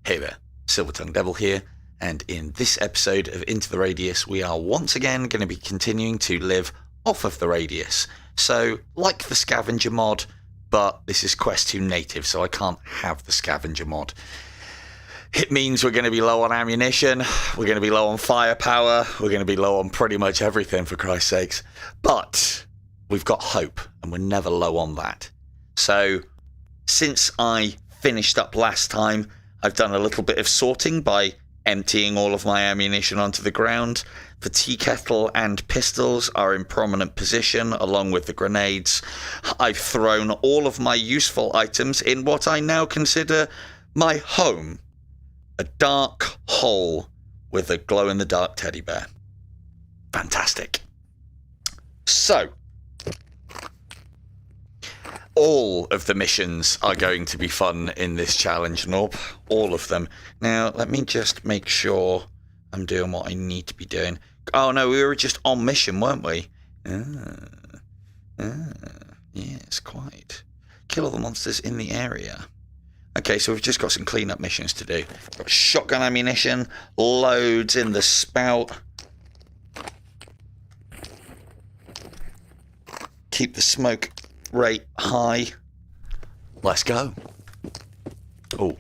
Hey there, Silver-Tongued Devil here, and in this episode of Into the Radius, we are once again going to be continuing to live off of the Radius. So, like the scavenger mod, but this is Quest 2 native, so I can't have the scavenger mod. It means we're going to be low on ammunition, we're going to be low on firepower, we're going to be low on pretty much everything, for Christ's sakes. But we've got hope, and we're never low on that. So, since I finished up last time, I've done a little bit of sorting by emptying all of my ammunition onto the ground. The tea kettle and pistols are in prominent position along with the grenades. I've thrown all of my useful items in what I now consider my home. A dark hole with a glow-in-the-dark teddy bear. Fantastic. So, all of the missions are going to be fun in this challenge, Norb. All of them. Now, let me just make sure I'm doing what I need to be doing. Oh, no, we were just on mission, weren't we? Yes, quite. Kill all the monsters in the area. Okay, so we've just got some clean-up missions to do. Got shotgun ammunition, loads in the spout. Keep the smoke rate high. Let's go. Oh.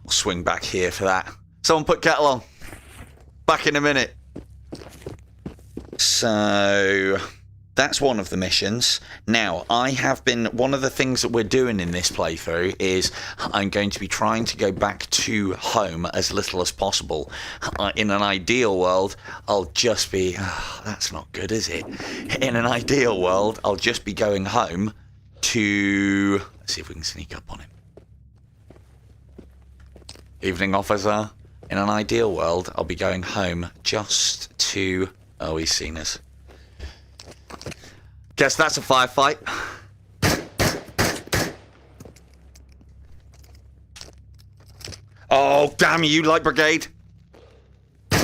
I'll swing back here for that. Someone put kettle on. Back in a minute. So that's one of the missions. Now, one of the things that we're doing in this playthrough is I'm going to be trying to go back to home as little as possible. In an ideal world, I'll just be... that's not good, is it? In an ideal world, I'll just be going home to... Let's see if we can sneak up on him. Evening, officer. In an ideal world, I'll be going home just to... Oh, he's seen us. Guess that's a firefight. Oh, damn you, Light Brigade. Woo!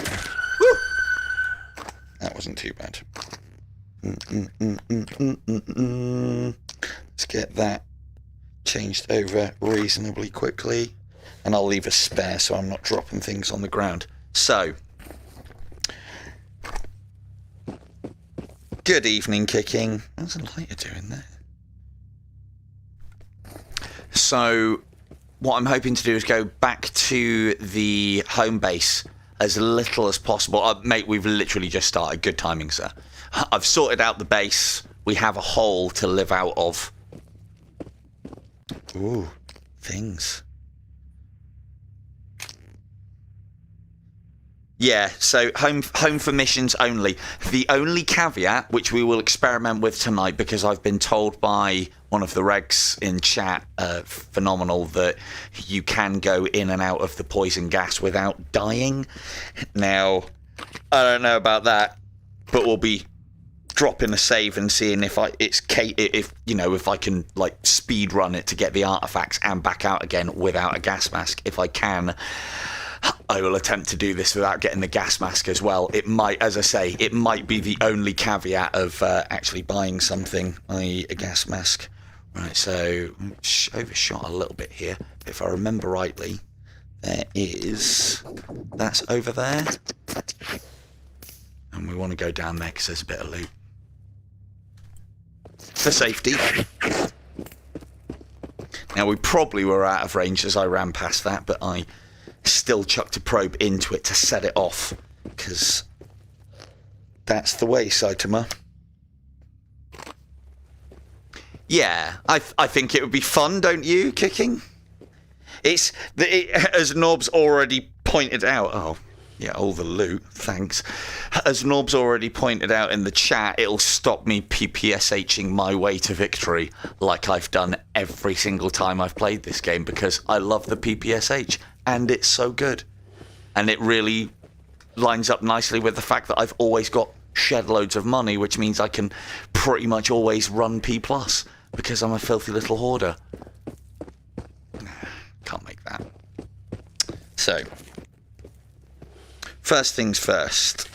That wasn't too bad. Let's get that changed over reasonably quickly. And I'll leave a spare so I'm not dropping things on the ground. So... Good evening, Kicking. What's the lighter doing there? So, what I'm hoping to do is go back to the home base as little as possible. Mate, we've literally just started. Good timing, sir. I've sorted out the base. We have a hole to live out of. Ooh, things. Yeah, so home for missions only. The only caveat, which we will experiment with tonight, because I've been told by one of the regs in chat, Phenomenal, that you can go in and out of the poison gas without dying. Now, I don't know about that, but we'll be dropping a save and seeing if I can like speed run it to get the artifacts and back out again without a gas mask. If I can, I will attempt to do this without getting the gas mask as well. It might, as I say, it might be the only caveat of actually buying something, i.e. a gas mask. Right, so overshot a little bit here. If I remember rightly, that's over there. And we want to go down there because there's a bit of loot. For safety. Now, we probably were out of range as I ran past that, but I still chucked a probe into it to set it off, because that's the way, Saitama. Yeah, I think it would be fun, don't you, Kicking? As Norb's already pointed out... Oh, yeah, all the loot, thanks. As Norb's already pointed out in the chat, it'll stop me PPSHing my way to victory, like I've done every single time I've played this game, because I love the PPSH. And it's so good. And it really lines up nicely with the fact that I've always got shed loads of money, which means I can pretty much always run P+, because I'm a filthy little hoarder. Can't make that. So, first things first.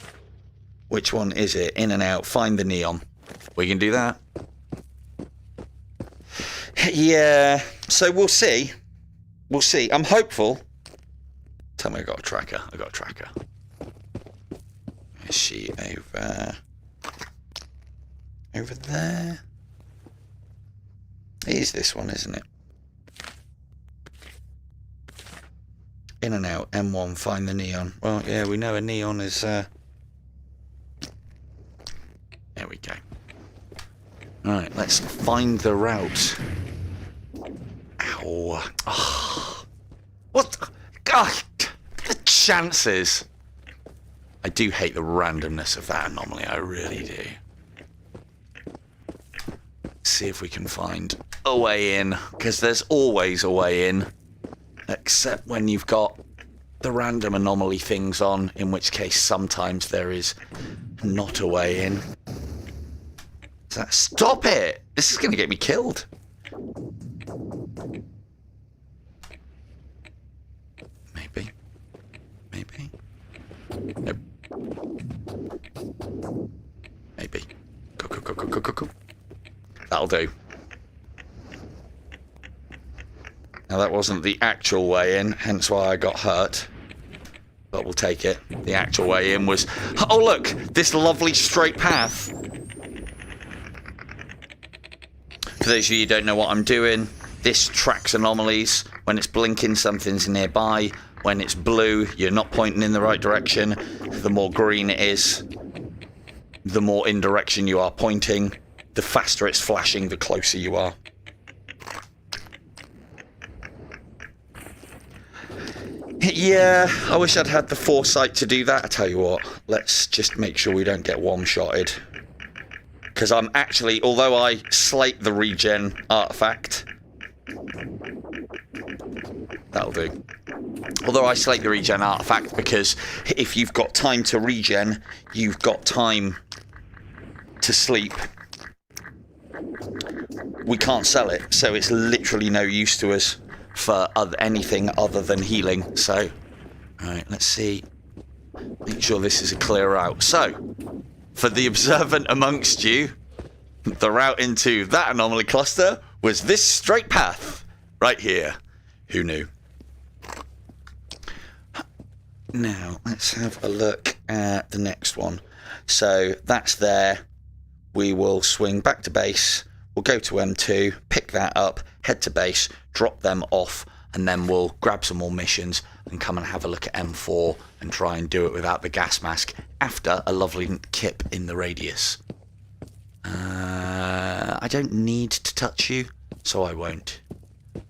Which one is it? In and out. Find the neon. We can do that. Yeah, so we'll see. We'll see. I'm hopeful. Tell me I got a tracker. I got a tracker. Is she over there? It is this one, isn't it? In and out, M1, find the neon. Well, yeah, we know a neon is... There we go. Alright, let's find the route. Ow. Oh. What? God, the chances. I do hate the randomness of that anomaly, I really do. See if we can find a way in, because there's always a way in. Except when you've got the random anomaly things on, in which case sometimes there is not a way in. Stop it! This is going to get me killed. Maybe. Maybe. Nope. Maybe. Go. That'll do. Now that wasn't the actual way in, hence why I got hurt. But we'll take it. The actual way in was... Oh look! This lovely straight path! For those of you who don't know what I'm doing, this tracks anomalies. When it's blinking, something's nearby. When it's blue, you're not pointing in the right direction. The more green it is, the more in direction you are pointing. The faster it's flashing, the closer you are. Yeah, I wish I'd had the foresight to do that. I tell you what, let's just make sure we don't get one-shotted. Because I'm actually, although I slate the regen artifact, that'll do. Although I slate the regen artifact because if you've got time to regen, you've got time to sleep. We can't sell it, so it's literally no use to us for anything other than healing. So, alright, let's see. Make sure this is a clear route. So, for the observant amongst you, the route into that anomaly cluster was this straight path right here. Who knew? Now, let's have a look at the next one. So, that's there. We will swing back to base. We'll go to M2, pick that up, head to base, drop them off, and then we'll grab some more missions and come and have a look at M4 and try and do it without the gas mask after a lovely kip in the radius. I don't need to touch you, so I won't.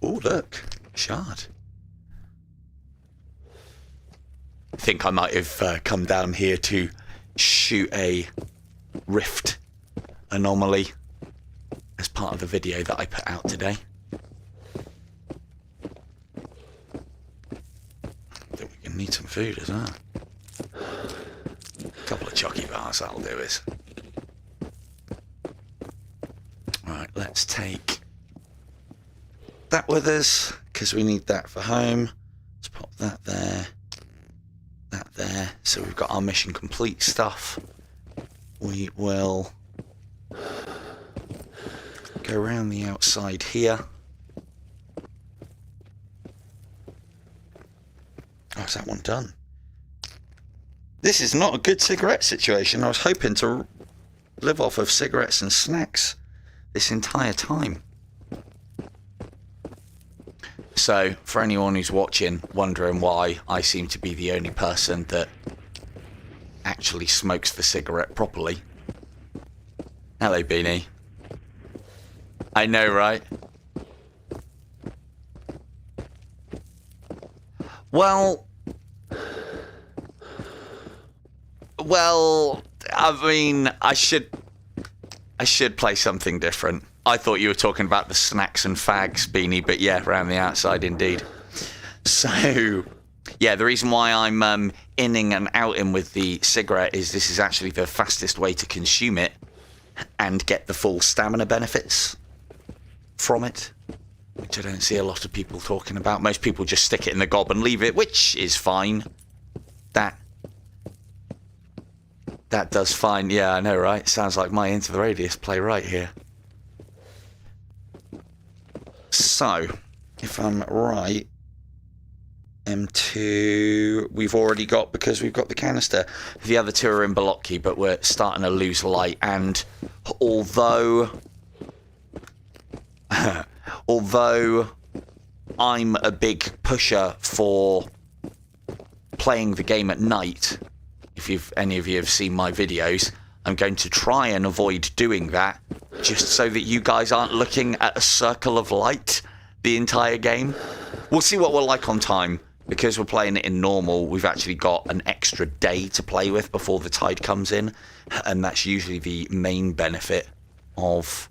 Oh, look. Shard. I think I might have come down here to shoot a rift anomaly as part of the video that I put out today. I think we're going to need some food as well. A couple of chocky bars, that'll do us. Right, let's take that with us, because we need that for home. Let's pop that there. That there. So we've got our mission complete stuff. We will go around the outside here. Oh, is that one done? This is not a good cigarette situation. I was hoping to live off of cigarettes and snacks this entire time. So, for anyone who's watching, wondering why I seem to be the only person that actually smokes the cigarette properly. Hello, Beanie. I know, right? Well, I mean, I should play something different. I thought you were talking about the snacks and fags, Beanie, but yeah, around the outside indeed. So, yeah, the reason why I'm inning and outing with the cigarette is this is actually the fastest way to consume it and get the full stamina benefits from it, which I don't see a lot of people talking about. Most people just stick it in the gob and leave it, which is fine. That does fine. Yeah, I know, right? Sounds like my Into the Radius play right here. So, if I'm right, M2 we've already got because we've got the canister. The other two are in Bolotki, but we're starting to lose light. And although I'm a big pusher for playing the game at night, if any of you have seen my videos, I'm going to try and avoid doing that, just so that you guys aren't looking at a circle of light the entire game. We'll see what we're like on time. Because we're playing it in normal, we've actually got an extra day to play with before the tide comes in. And that's usually the main benefit of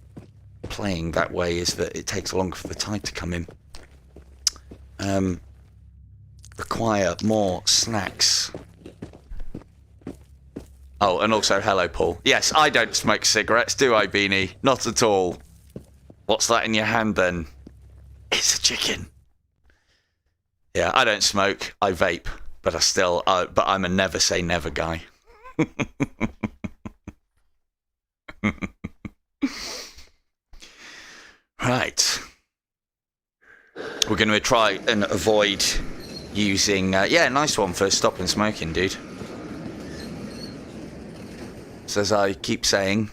playing that way, is that it takes longer for the tide to come in. Require more snacks. Oh, and also, hello, Paul. Yes, I don't smoke cigarettes, do I, Beanie? Not at all. What's that in your hand, then? It's a chicken. Yeah, I don't smoke. I vape, but but I'm a never say never guy. Right. We're going to try and avoid using... yeah, nice one for stopping smoking, dude. So as I keep saying...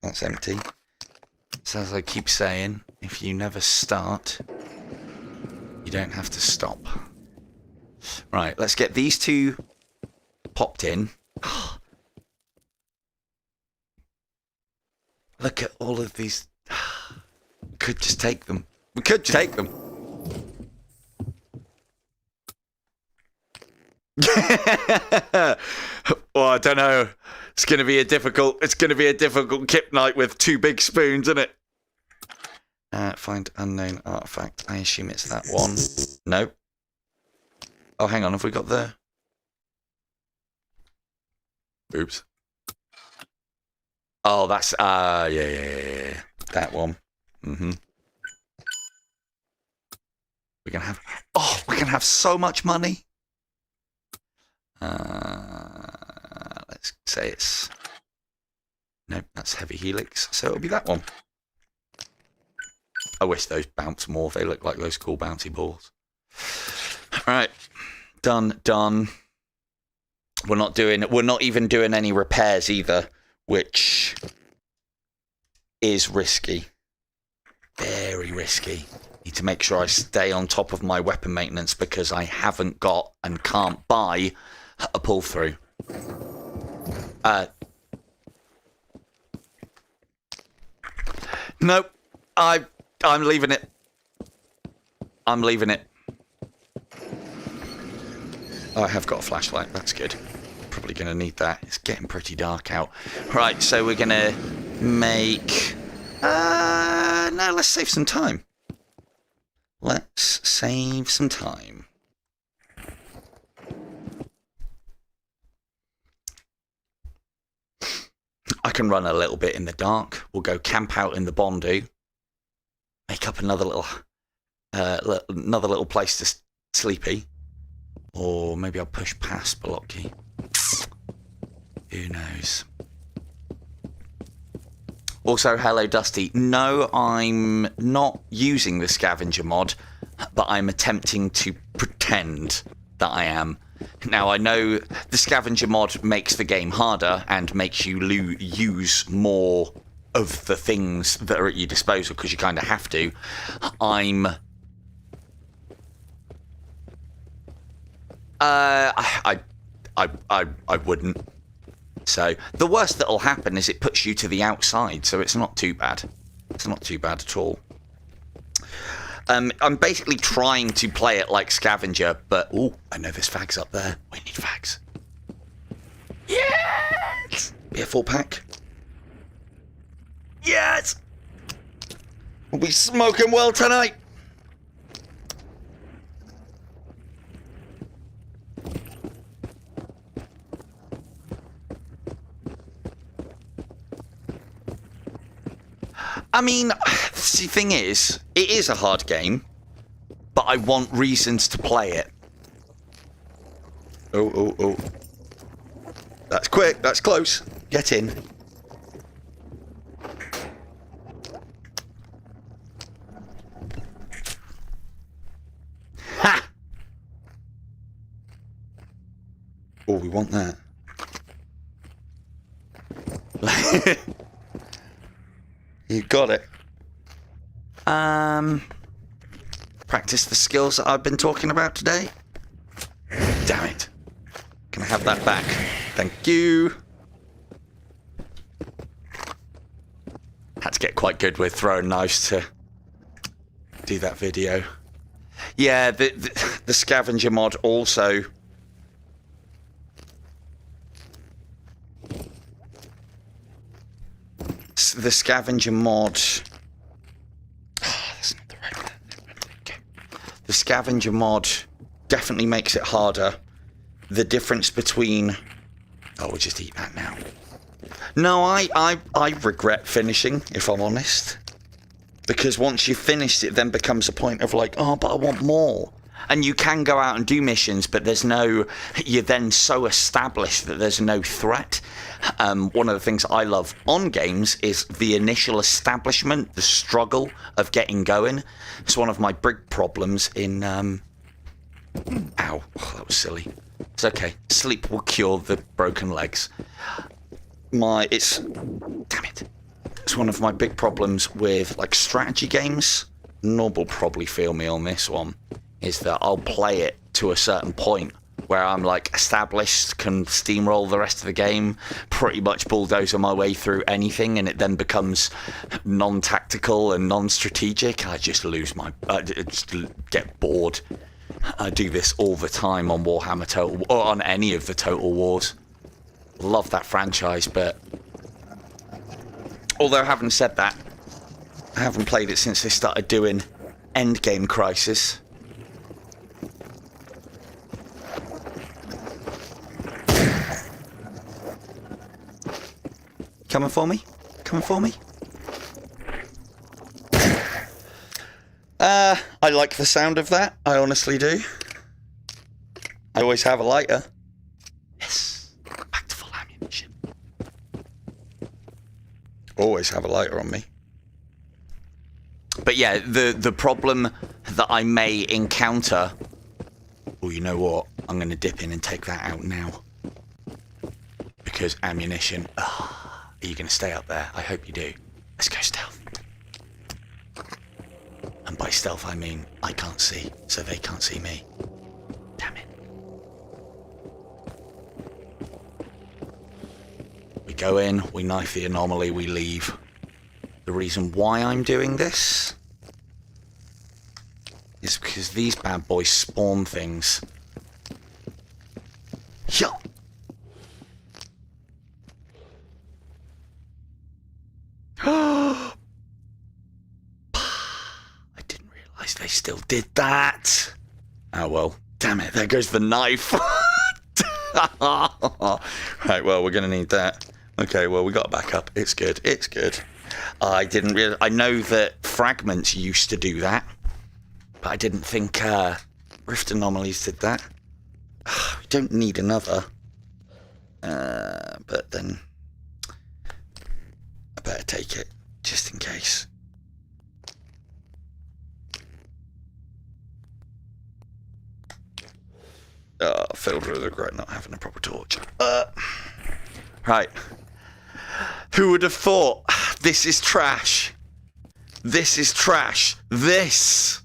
That's empty. So as I keep saying, if you never start... you don't have to stop. Right, let's get these two popped in. Look at all of these. We could just take them. We could take them. Well, I don't know. It's going to be a difficult kip night with two big spoons, isn't it? Find unknown artifact. I assume it's that one. No. Oh, hang on. Have we got the... Oops. Oh, that's... yeah. That one. Mm-hmm. We're going to have... Oh, we're going to have so much money. Let's say it's... Nope, that's heavy helix. So it'll be that one. I wish those bounce more. They look like those cool bouncy balls. Right. Done. We're not even doing any repairs either, which is risky. Very risky. Need to make sure I stay on top of my weapon maintenance because I haven't got and can't buy a pull through. Nope. I'm leaving it. I'm leaving it. Oh, I have got a flashlight. That's good. Probably going to need that. It's getting pretty dark out. Right, so we're going to make... no, let's save some time. Let's save some time. I can run a little bit in the dark. We'll go camp out in the Bondu. Make up another little place to sleepy. Or maybe I'll push past Bolotki. Who knows? Also, hello, Dusty. No, I'm not using the scavenger mod, but I'm attempting to pretend that I am. Now, I know the scavenger mod makes the game harder and makes you use more of the things that are at your disposal because you kind of have to. I wouldn't. So the worst that'll happen is it puts you to the outside, so it's not too bad. It's not too bad at all. I'm basically trying to play it like scavenger, but oh, I know there's fags up there. We need fags. Yes! Be a full pack. Yes! We'll be smoking well tonight. I mean, the thing is, it is a hard game, but I want reasons to play it. Oh. That's quick, that's close. Get in. Oh, we want that. You got it. Practice the skills that I've been talking about today. Damn it. Can I have that back? Thank you. Had to get quite good with throwing knives to do that video. Yeah, the scavenger mod also... The scavenger mod... Oh, that's not the right one. Okay. The scavenger mod definitely makes it harder. The difference between... Oh, we'll just eat that now. No, I regret finishing, if I'm honest. Because once you've finished, it then becomes a point of like, oh, but I want more. And you can go out and do missions, but there's no... You're then so established that there's no threat. One of the things I love on games is the initial establishment, the struggle of getting going. It's one of my big problems in... Ow. Oh, that was silly. It's okay. Sleep will cure the broken legs. Damn it. It's one of my big problems with, like, strategy games. Nob will probably feel me on this one. Is that I'll play it to a certain point where I'm, like, established, can steamroll the rest of the game, pretty much bulldozer my way through anything, and it then becomes non-tactical and non-strategic. I just lose my... I just get bored. I do this all the time on Warhammer Total... or on any of the Total Wars. Love that franchise, but... Although, having said that, I haven't played it since they started doing Endgame Crisis. Coming for me? Coming for me? I like the sound of that. I honestly do. I always have a lighter. Yes. Back to full ammunition. Always have a lighter on me. But yeah, the problem that I may encounter... Oh, you know what? I'm going to dip in and take that out now. Because ammunition... Are you going to stay up there? I hope you do. Let's go stealth. And by stealth I mean I can't see, so they can't see me. Damn it. We go in, we knife the anomaly, we leave. The reason why I'm doing this is because these bad boys spawn things. Yo! I didn't realise they still did that. Oh well, damn it, there goes the knife. Right, well, we're going to need that. Okay, well, we got back up. It's good, it's good. I didn't realise... I know that fragments used to do that, but I didn't think rift anomalies did that. We don't need another. But then... I better take it, just in case. Filled with regret not having a proper torch. Right. Who would have thought? This is trash. This is trash. This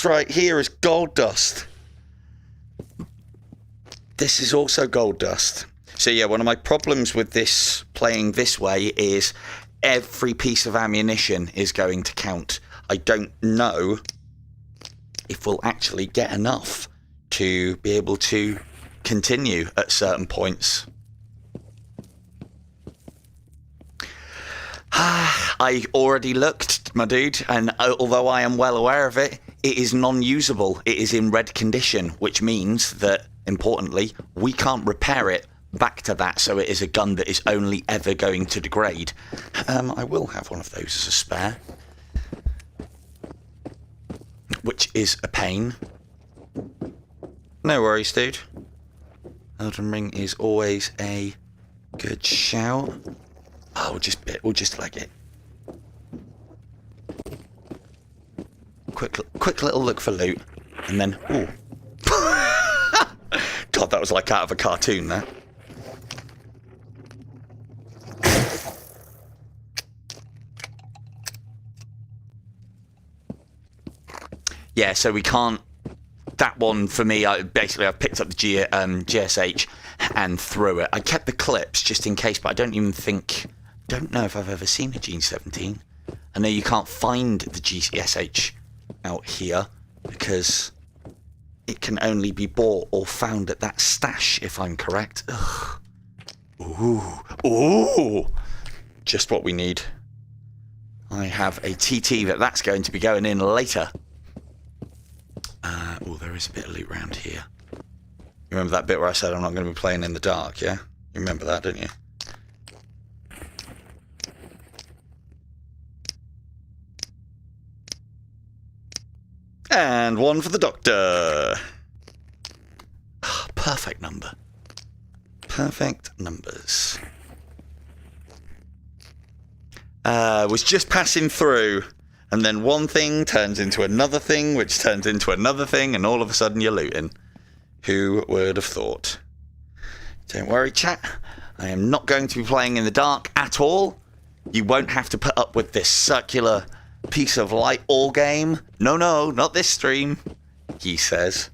right here is gold dust. This is also gold dust. So yeah, one of my problems with this playing this way is every piece of ammunition is going to count. I don't know if we'll actually get enough to be able to continue at certain points. I already looked, my dude, and although I am well aware of it, it is non-usable. It is in red condition, which means that, importantly, we can't repair it back to that, so it is a gun that is only ever going to degrade. I will have one of those as a spare, which is a pain. No worries, dude. Elden Ring is always a good shout. Oh, we'll just leg it. Quick little look for loot, and then ooh. God, God, that was like out of a cartoon there. Yeah, so we can't... That one, for me, I've picked up the GSH and threw it. I kept the clips just in case, but I don't know if I've ever seen a G17. I know you can't find the GSH out here because it can only be bought or found at that stash, if I'm correct. Ugh. Ooh. Just what we need. I have a TT that's going to be going in later. Oh, there is a bit of loot around here. You remember that bit where I said I'm not going to be playing in the dark, yeah? You remember that, don't you? And one for the doctor. Perfect number. Perfect numbers. Was just passing through, and then one thing turns into another thing, which turns into another thing, and all of a sudden you're looting. Who would have thought? Don't worry, chat. I am not going to be playing in the dark at all. You won't have to put up with this circular piece of light all game. No, not this stream, he says.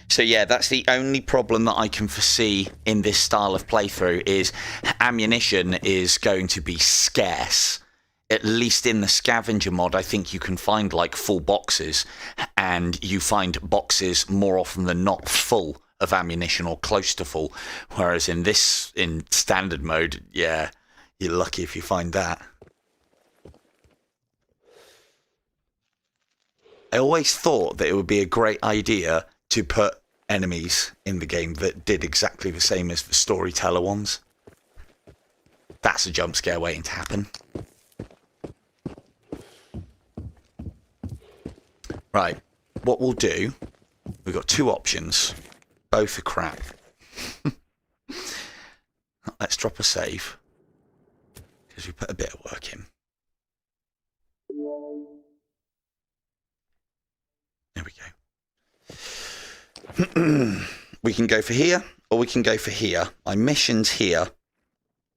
So yeah, that's the only problem that I can foresee in this style of playthrough is ammunition is going to be scarce. At least in the scavenger mod, I think you can find like full boxes, and you find boxes more often than not full of ammunition or close to full. Whereas in standard mode, yeah, you're lucky if you find that. I always thought that it would be a great idea to put enemies in the game that did exactly the same as the storyteller ones. That's a jump scare waiting to happen. Right, what we'll do, we've got two options. Both are crap. Let's drop a save, because we put a bit of work in. There we go. We can go for here, or we can go for here. My mission's here.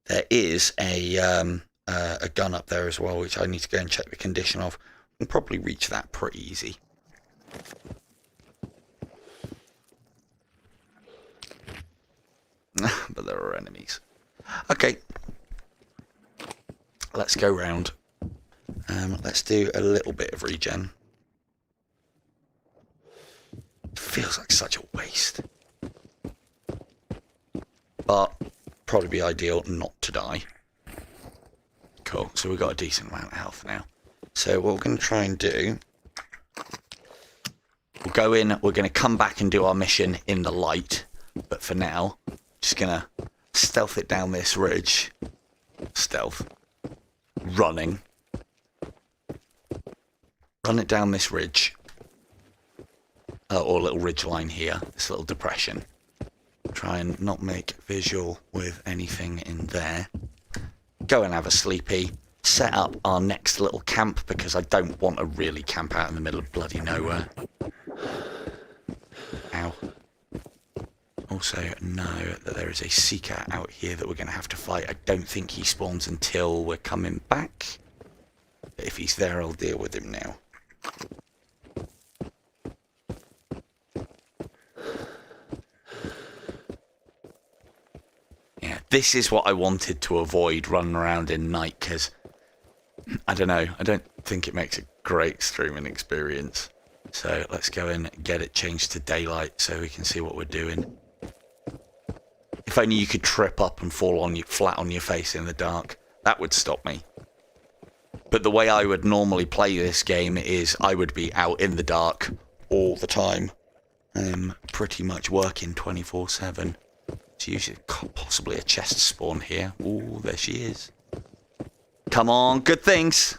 There is a gun up there as well, which I need to go and check the condition of. I can probably reach that pretty easy. But there are enemies. Okay. Let's go round. Let's do a little bit of regen. Feels like such a waste. But probably be ideal not to die. Cool. So we've got a decent amount of health now. So what we're going to try and do... We'll go in, we're going to come back and do our mission in the light. But for now, just going to stealth it down this ridge. Stealth. Running. Run it down this ridge. Or little ridge line here. This little depression. Try and not make visual with anything in there. Go and have a sleepy. Set up our next little camp, because I don't want to really camp out in the middle of bloody nowhere. Ow. Also know that there is a seeker out here that we're going to have to fight. I don't think he spawns until we're coming back. But if he's there, I'll deal with him now. Yeah, this is what I wanted to avoid running around in night, because I don't know, I don't think it makes a great streaming experience. So let's go and get it changed to daylight so we can see what we're doing. If only you could trip up and fall on flat on your face in the dark. That would stop me. But the way I would normally play this game is I would be out in the dark all the time. Pretty much working 24/7. It's usually possibly a chest spawn here. Ooh, there she is. Come on, good things.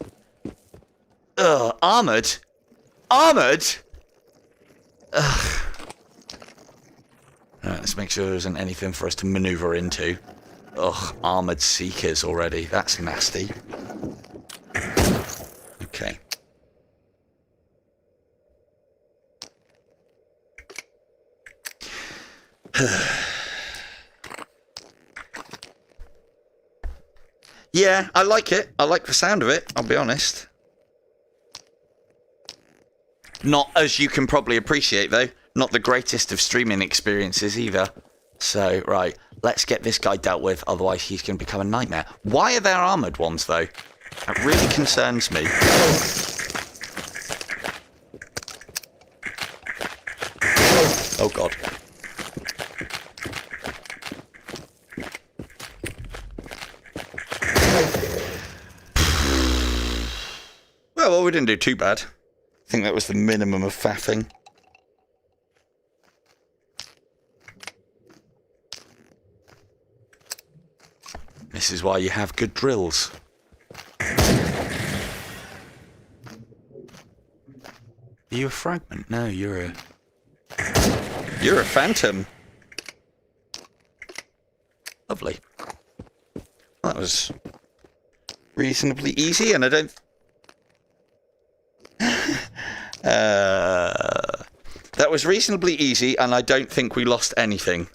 Ugh, armoured? Armoured? Ugh. Alright, let's make sure there isn't anything for us to manoeuvre into. Ugh, armoured seekers already. That's nasty. Okay. Yeah, I like it. I like the sound of it, I'll be honest. Not, as you can probably appreciate, though, not the greatest of streaming experiences either. So, right, let's get this guy dealt with, otherwise he's going to become a nightmare. Why are there armoured ones, though? That really concerns me. Oh, God. Well, we didn't do too bad. I think that was the minimum of faffing. This is why you have good drills. Are you a fragment? No, you're a phantom. Lovely. That was reasonably easy, and I don't... that was reasonably easy, and I don't think we lost anything.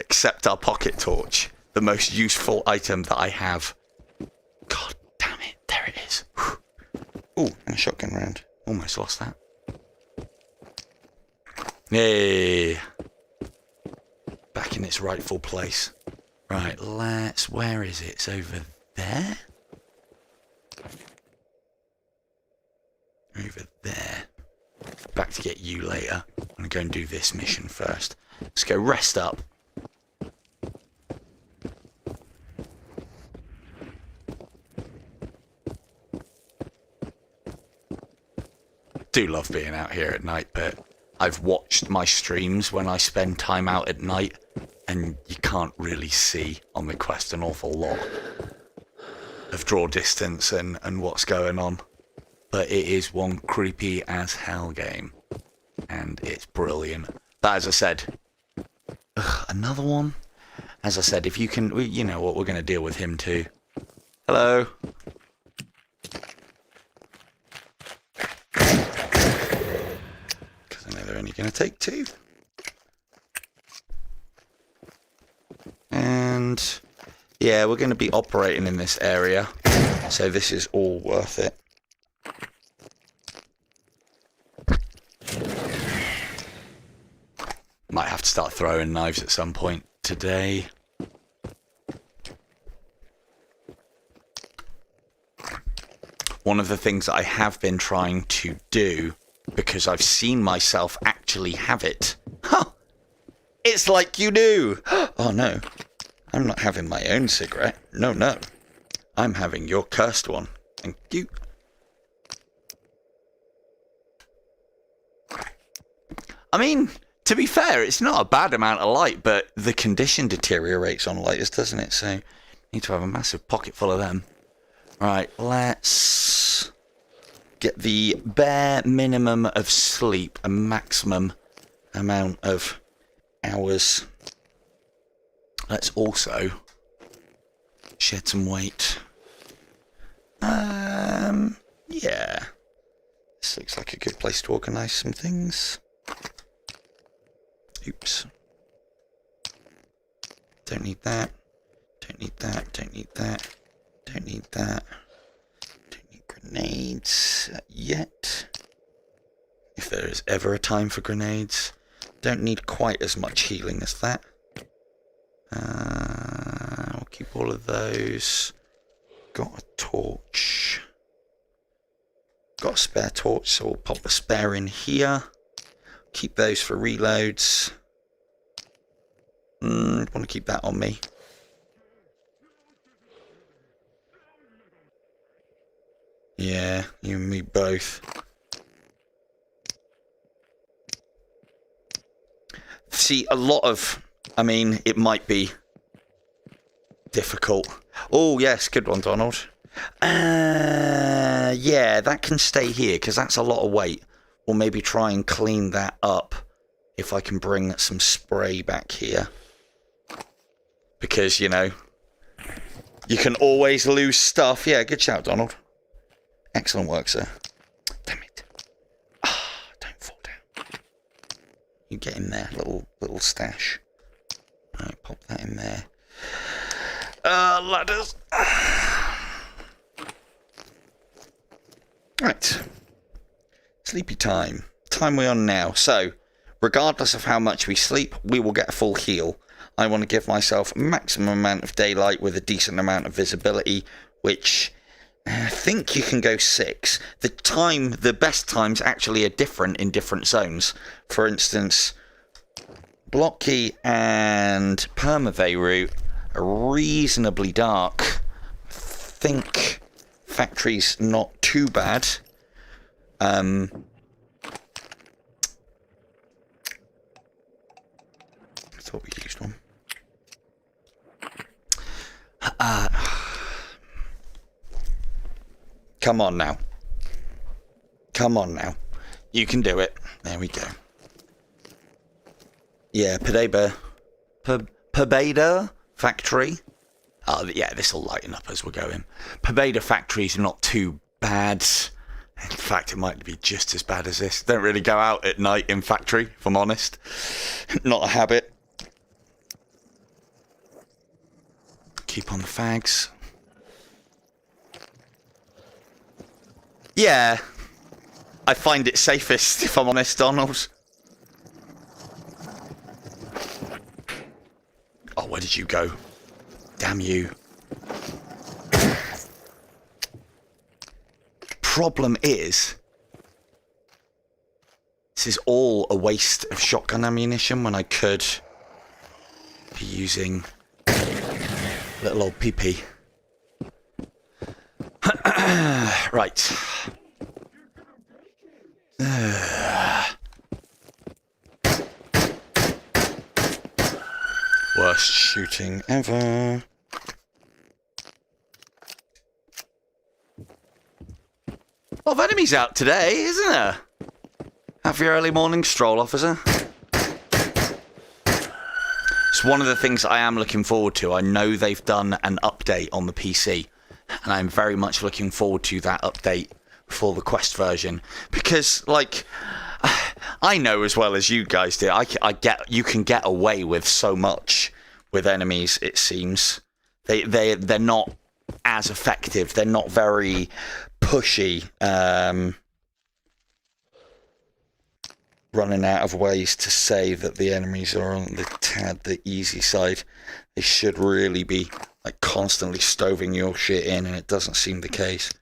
Except our pocket torch. The most useful item that I have. God damn it. There it is. Ooh, and a shotgun round. Almost lost that. Yay. Back in its rightful place. Right, let's... Where is it? It's over there? Over there. Back to get you later. I'm going to go and do this mission first. Let's go rest up. Do love being out here at night, but I've watched my streams when I spend time out at night, and you can't really see on the quest an awful lot of draw distance and what's going on. But it is one creepy as hell game, and it's brilliant. But as I said, another one? As I said, if you can, you know what, we're going to deal with him too. Hello. Because I know they're only going to take two. And yeah, we're going to be operating in this area, so this is all worth it. Might have to start throwing knives at some point today. One of the things that I have been trying to do, because I've seen myself actually have it. Huh! It's like you do! Oh no. I'm not having my own cigarette. No, no. I'm having your cursed one. Thank you. I mean... To be fair, it's not a bad amount of light, but the condition deteriorates on lighters, doesn't it? So, need to have a massive pocket full of them. Right, let's get the bare minimum of sleep, a maximum amount of hours. Let's also shed some weight. Yeah. This looks like a good place to organise some things. Oops. Don't need that. Don't need that. Don't need that. Don't need that. Don't need grenades yet. If there is ever a time for grenades. Don't need quite as much healing as that. I'll keep all of those. Got a torch. Got a spare torch, so we'll pop the spare in here. Keep those for reloads. Want to keep that on me. Yeah, you and me both. See, a lot of... I mean, it might be difficult. Oh, yes, good one, Donald. Yeah, that can stay here, because that's a lot of weight. Or maybe try and clean that up if I can bring some spray back here. Because, you know, you can always lose stuff. Yeah, good shout, Donald. Excellent work, sir. Damn it. Ah, don't fall down. You get in there, little stash. Right, pop that in there. Ladders. Right. Sleepy time. Time we're on now. So, regardless of how much we sleep, we will get a full heal. I want to give myself a maximum amount of daylight with a decent amount of visibility, which I think you can go 6. The best times actually are different in different zones. For instance, Blocky and Permaveyroot are reasonably dark. I think Factory's not too bad. I thought we used one. Come on now. Come on now. You can do it. There we go. Yeah, Pebeda Factory. Oh, yeah, this will lighten up as we're going. Pebeda Factory's not too bad. In fact, it might be just as bad as this. Don't really go out at night in Factory, if I'm honest. Not a habit. Keep on the fags. Yeah. I find it safest, if I'm honest, Donald. Oh, where did you go? Damn you. Problem is, this is all a waste of shotgun ammunition when I could be using little old PP. Right. Worst shooting ever. A lot of enemies out today, isn't there? Have your early morning stroll, officer. It's one of the things I am looking forward to. I know they've done an update on the PC, and I'm very much looking forward to that update for the Quest version. Because, like, I know as well as you guys do, you can get away with so much with enemies, it seems. They're not as effective. They're not very pushy. Running out of ways to say that the enemies are on the easy side. They should really be like constantly stoving your shit in, and it doesn't seem the case.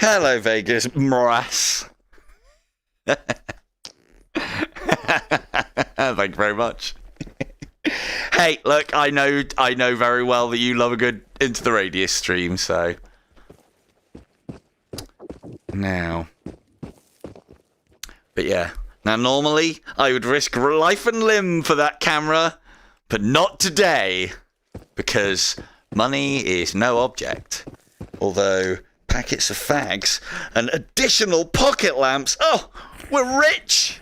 Hello, Vegas morass. Thank you very much. Hey, look, I know very well that you love a good Into the Radius stream, so now. But yeah, now normally I would risk life and limb for that camera, but not today, because money is no object. Although packets of fags and additional pocket lamps. Oh, we're rich!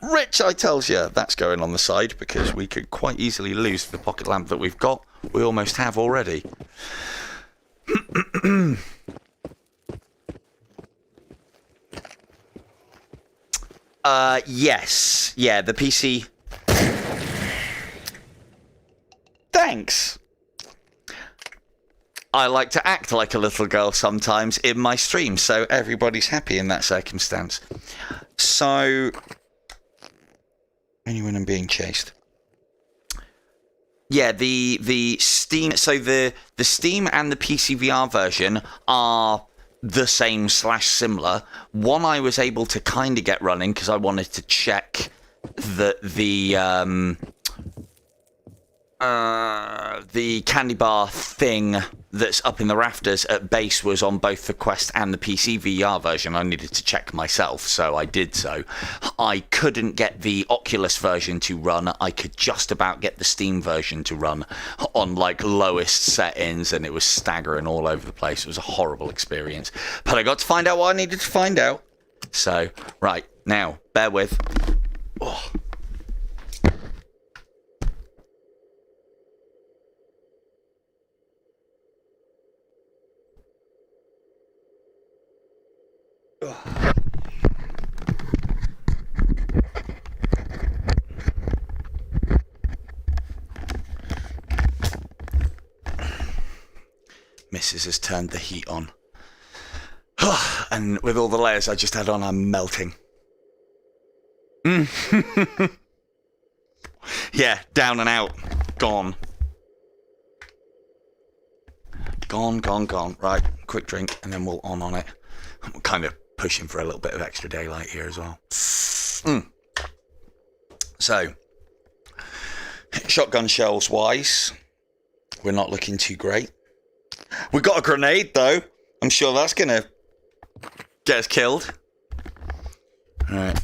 Rich, I tells you. That's going on the side because we could quite easily lose the pocket lamp that we've got. We almost have already. Yes. Yeah, the PC. Thanks. I like to act like a little girl sometimes in my stream, so everybody's happy in that circumstance. So, only when I'm being chased. Yeah, the Steam. So the Steam and the PC VR version are the same / similar. One I was able to kind of get running because I wanted to check that the candy bar thing that's up in the rafters at base was on both the Quest and the PC VR version. I needed to check myself, so I did so. I couldn't get the Oculus version to run. I could just about get the Steam version to run on like lowest settings, and it was staggering all over the place. It was a horrible experience, but I got to find out what I needed to find out. So, right, now, bear with. Oh. Mrs. has turned the heat on. And with all the layers I just had on, I'm melting. Yeah, down and out. Gone. Gone. Right, quick drink, and then we'll on it. I'm kind of pushing for a little bit of extra daylight here as well. So, shotgun shells wise, we're not looking too great. We got a grenade though. I'm sure that's gonna get us killed. Alright.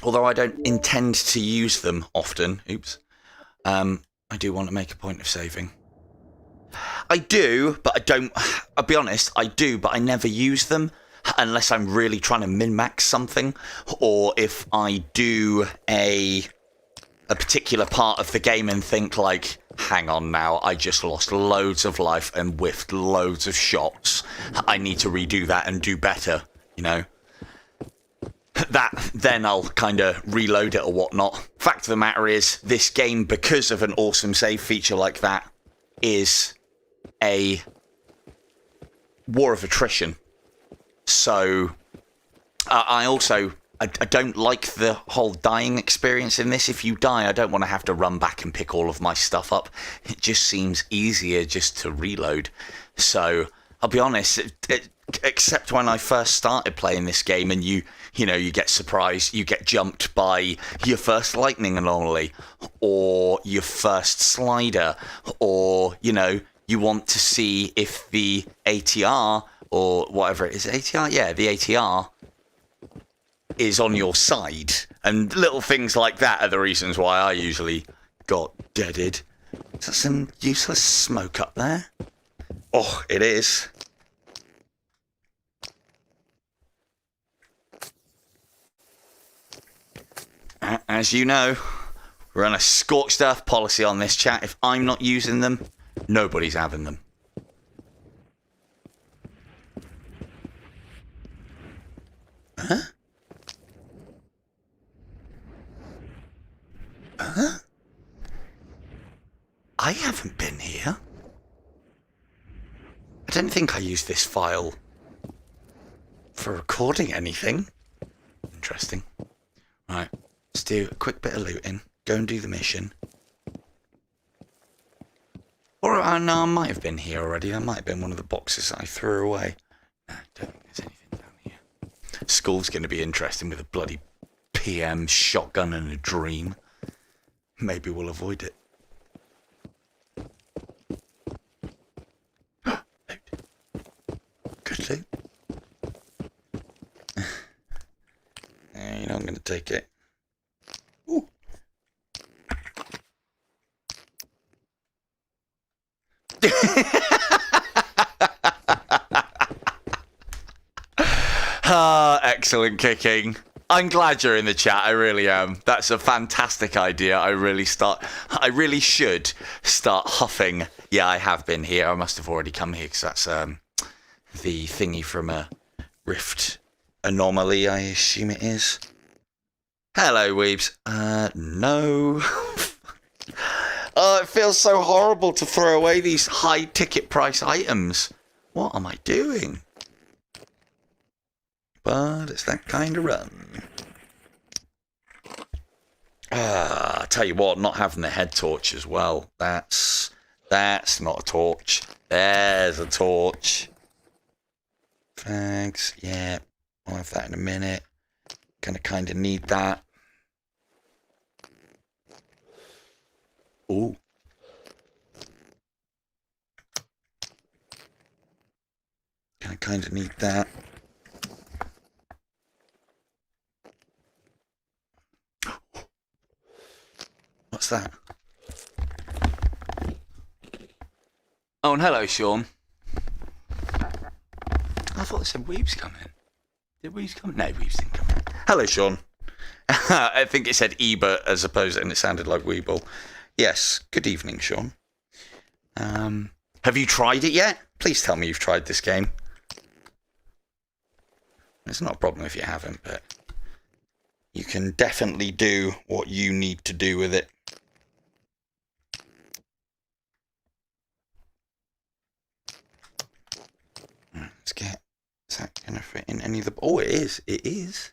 Although I don't intend to use them often. Oops. I do want to make a point of saving. I do, but I don't. I'll be honest, I do, but I never use them unless I'm really trying to min-max something, or if I do a particular part of the game and think like, hang on now, I just lost loads of life and whiffed loads of shots. I need to redo that and do better, you know. That, then I'll kind of reload it or whatnot. Fact of the matter is, this game, because of an awesome save feature like that, is a war of attrition. So, I don't like the whole dying experience in this. If you die, I don't want to have to run back and pick all of my stuff up. It just seems easier just to reload. So, I'll be honest, except when I first started playing this game and you get surprised, you get jumped by your first lightning anomaly, or your first slider, or, you want to see if the ATR, or whatever it is, ATR? Yeah, the ATR is on your side. And little things like that are the reasons why I usually got deaded. Is that some useless smoke up there? Oh, it is. As you know, we're on a scorched earth policy on this chat. If I'm not using them, nobody's having them. Huh? Huh? I haven't been here. I don't think I used this file for recording anything. Interesting. Right, let's do a quick bit of looting. Go and do the mission. Or, no, I might have been here already. That might have been one of the boxes I threw away. No, I don't think there's anything down here. School's going to be interesting with a bloody PM shotgun and a dream. Maybe we'll avoid it. Good loot. I'm going to take it. Ooh. Excellent kicking. I'm glad you're in the chat. I really am. That's a fantastic idea. I really should start huffing. Yeah, I have been here. I must have already come here because that's the thingy from a Rift Anomaly, I assume it is. Hello, weebs. No. Oh, it feels so horrible to throw away these high ticket price items. What am I doing? But it's that kind of run. I tell you what, not having the head torch as well. That's not a torch. There's a torch. Thanks. Yeah, I'll have that in a minute. Gonna kind of need that. Ooh. Gonna kind of need that. What's that? Oh, and hello, Sean. I thought it said Weeb's coming. Did Weeb's come? No, Weeb's didn't come. Hello, Sean. I think it said Ebert as opposed, and it sounded like Weeble. Yes, good evening, Sean. Have you tried it yet? Please tell me you've tried this game. It's not a problem if you haven't, but you can definitely do what you need to do with it. Let's get... Is that going to fit in any of the... Oh, it is. It is.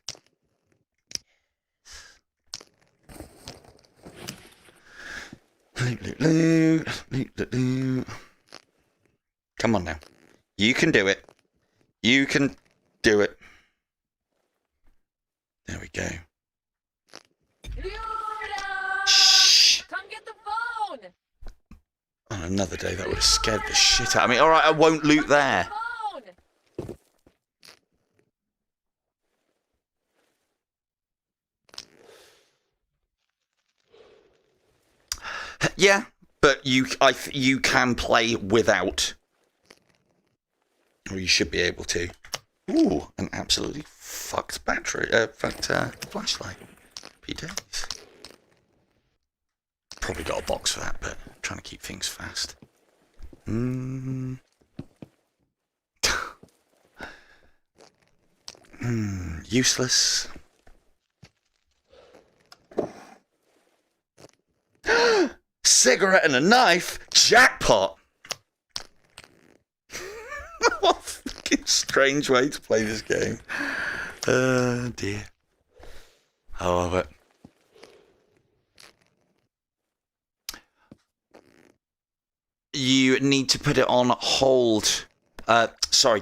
Come on now. You can do it. You can do it. There we go. Shh. Come get the phone. On another day, that would have scared the shit out of me. All right, I won't loot there. Yeah, but you can play without. Or you should be able to. Ooh, an absolutely fucked battery, flashlight. Happy days. Probably got a box for that, but I'm trying to keep things fast. Useless. Cigarette and a knife? Jackpot! What a fucking strange way to play this game. Dear. I love it. You need to put it on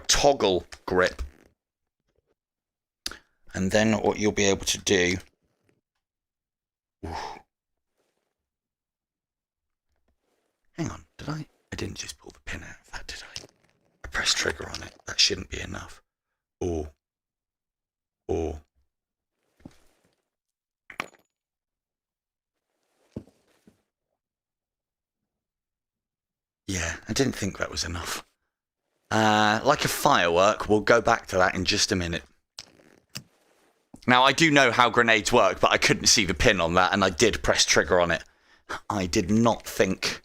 toggle grip. And then what you'll be able to do... Ooh. Hang on, did I? I didn't just pull the pin out of that, did I? I pressed trigger on it. That shouldn't be enough. Or. Yeah, I didn't think that was enough. Like a firework, we'll go back to that in just a minute. Now, I do know how grenades work, but I couldn't see the pin on that, and I did press trigger on it. I did not think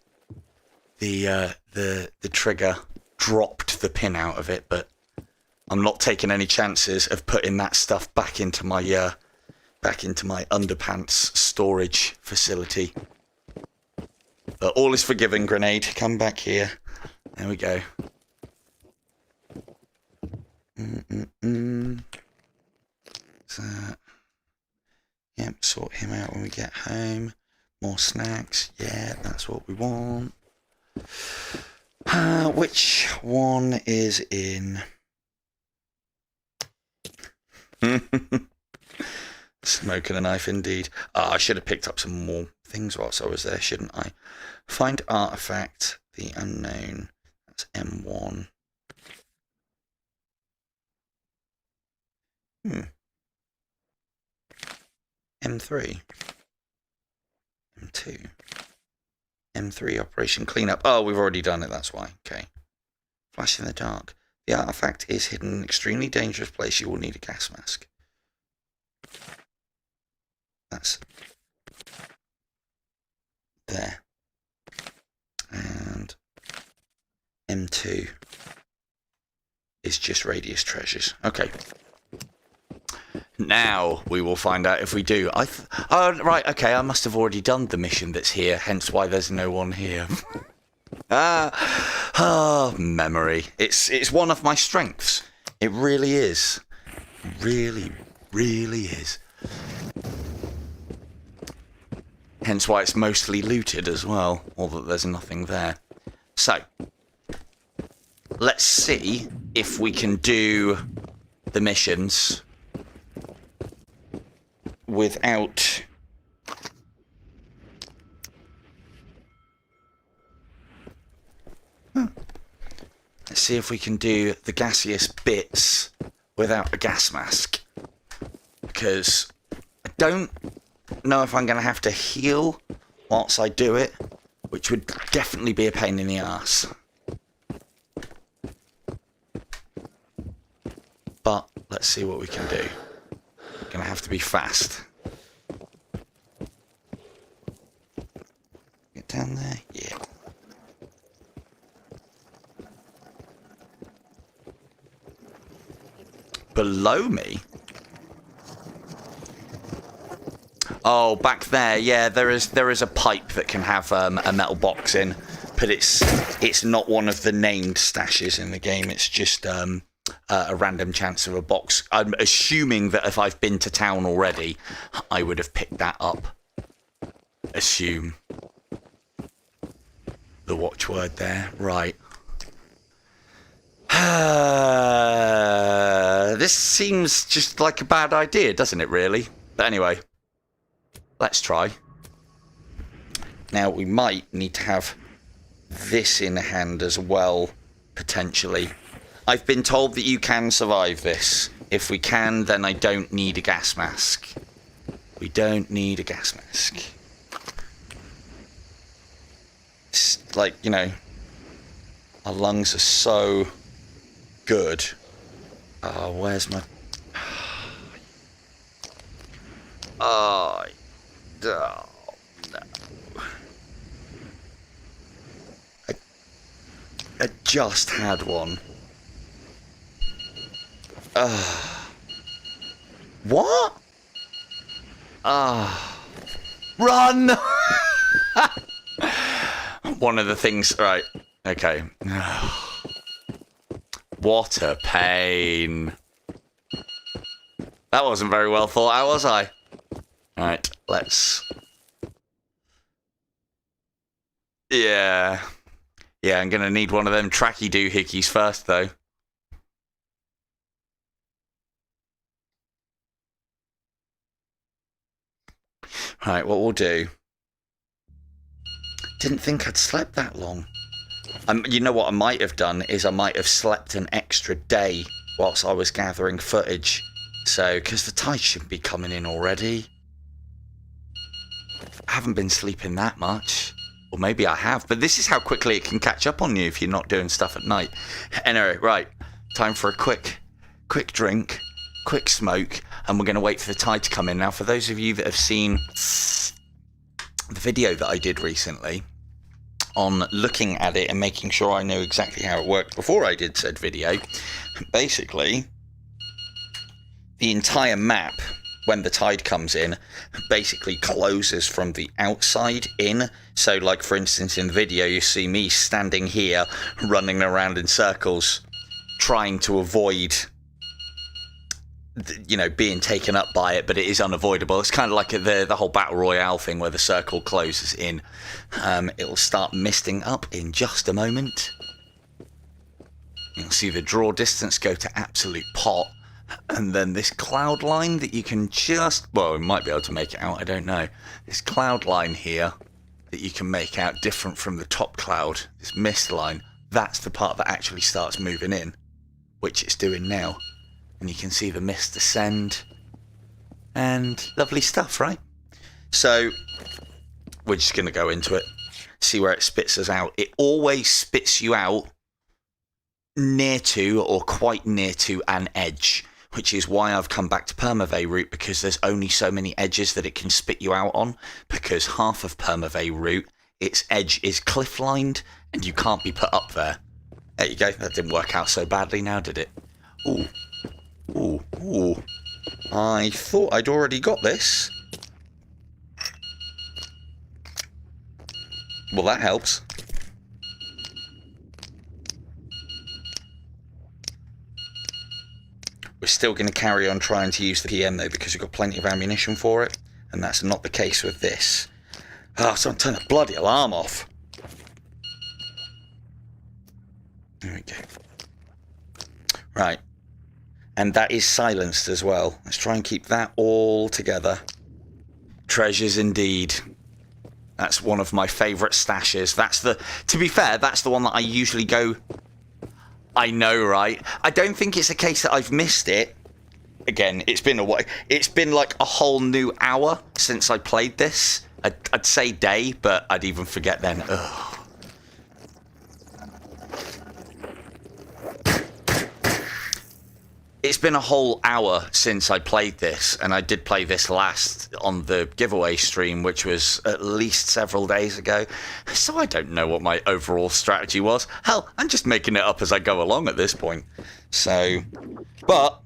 the trigger dropped the pin out of it, but I'm not taking any chances of putting that stuff back into my underpants storage facility. But all is forgiven, grenade. Come back here. There we go. So, yep, sort him out when we get home. More snacks. Yeah, that's what we want. Which one is in? Smoking a knife, indeed. I should have picked up some more things whilst I was there, shouldn't I? Find artifact, the unknown. That's M1. M3. M2. M3 operation cleanup. Oh, we've already done it, that's why. Okay. Flash in the dark. The artifact is hidden in an extremely dangerous place. You will need a gas mask. That's there. And M2 is just radius treasures. Okay. Now we will find out if we do. Oh, right, okay, I must have already done the mission that's here, hence why there's no one here. Memory. It's one of my strengths. It really is. Really, really is. Hence why it's mostly looted as well, although there's nothing there. So, let's see if we can do the missions without... Let's see if we can do the gaseous bits without a gas mask. Because I don't know if I'm going to have to heal whilst I do it, which would definitely be a pain in the arse. But let's see what we can do. Going to have to be fast. Get down there? Yeah. Below me? Oh, back there. Yeah, there is a pipe that can have a metal box in, but it's not one of the named stashes in the game. It's just a random chance of a box. I'm assuming that if I've been to town already, I would have picked that up. Assume. The watchword there. Right. This seems just like a bad idea, doesn't it, really? But anyway, let's try. Now, we might need to have this in hand as well, potentially. I've been told that you can survive this. If we can, then I don't need a gas mask. We don't need a gas mask. It's like, you know, our lungs are so good. Oh, where's my... Oh, no. I just had one. What? Run! One of the things... Right, okay. What a pain. That wasn't very well thought out, was I? Right, let's... Yeah. Yeah, I'm going to need one of them tracky doohickeys first, though. Right, what we'll do... Didn't think I'd slept that long. You know what I might have done is I might have slept an extra day whilst I was gathering footage. So, because the tide should be coming in already. I haven't been sleeping that much. Or maybe I have, but this is how quickly it can catch up on you if you're not doing stuff at night. Anyway, right, time for a quick drink, quick smoke, and we're going to wait for the tide to come in. Now, for those of you that have seen the video that I did recently on looking at it and making sure I know exactly how it worked before I did said video, basically, the entire map, when the tide comes in, basically closes from the outside in. So, like, for instance, in the video, you see me standing here, running around in circles, trying to avoid, you know, being taken up by it, but it is unavoidable. It's kind of like the whole Battle Royale thing where the circle closes in. It'll start misting up in just a moment. You'll see the draw distance go to absolute pot. And then this cloud line that you can just... Well, we might be able to make it out, I don't know. This cloud line here that you can make out different from the top cloud, this mist line, that's the part that actually starts moving in, which it's doing now. And you can see the mist descend. And lovely stuff, right? So, we're just going to go into it, see where it spits us out. It always spits you out near to or quite near to an edge, which is why I've come back to Permavay route, because there's only so many edges that it can spit you out on, because half of Permavay route, its edge is cliff lined and you can't be put up there. There you go, that didn't work out so badly now, did it? Ooh. Ooh, ooh. I thought I'd already got this. Well, that helps. We're still going to carry on trying to use the PM though, because we've got plenty of ammunition for it, and that's not the case with this. Ah, someone turn the bloody alarm off. There we go. Right. And that is silenced as well. Let's try and keep that all together. Treasures indeed. That's one of my favourite stashes. That's the... To be fair, that's the one that I usually go... I know, right? I don't think it's a case that I've missed it. Again, it's been a while. It's been like a whole new hour since I played this. I'd say day, but I'd even forget then. Ugh. It's been a whole hour since I played this, and I did play this last on the giveaway stream, which was at least several days ago. So I don't know what my overall strategy was. Hell, I'm just making it up as I go along at this point. So, but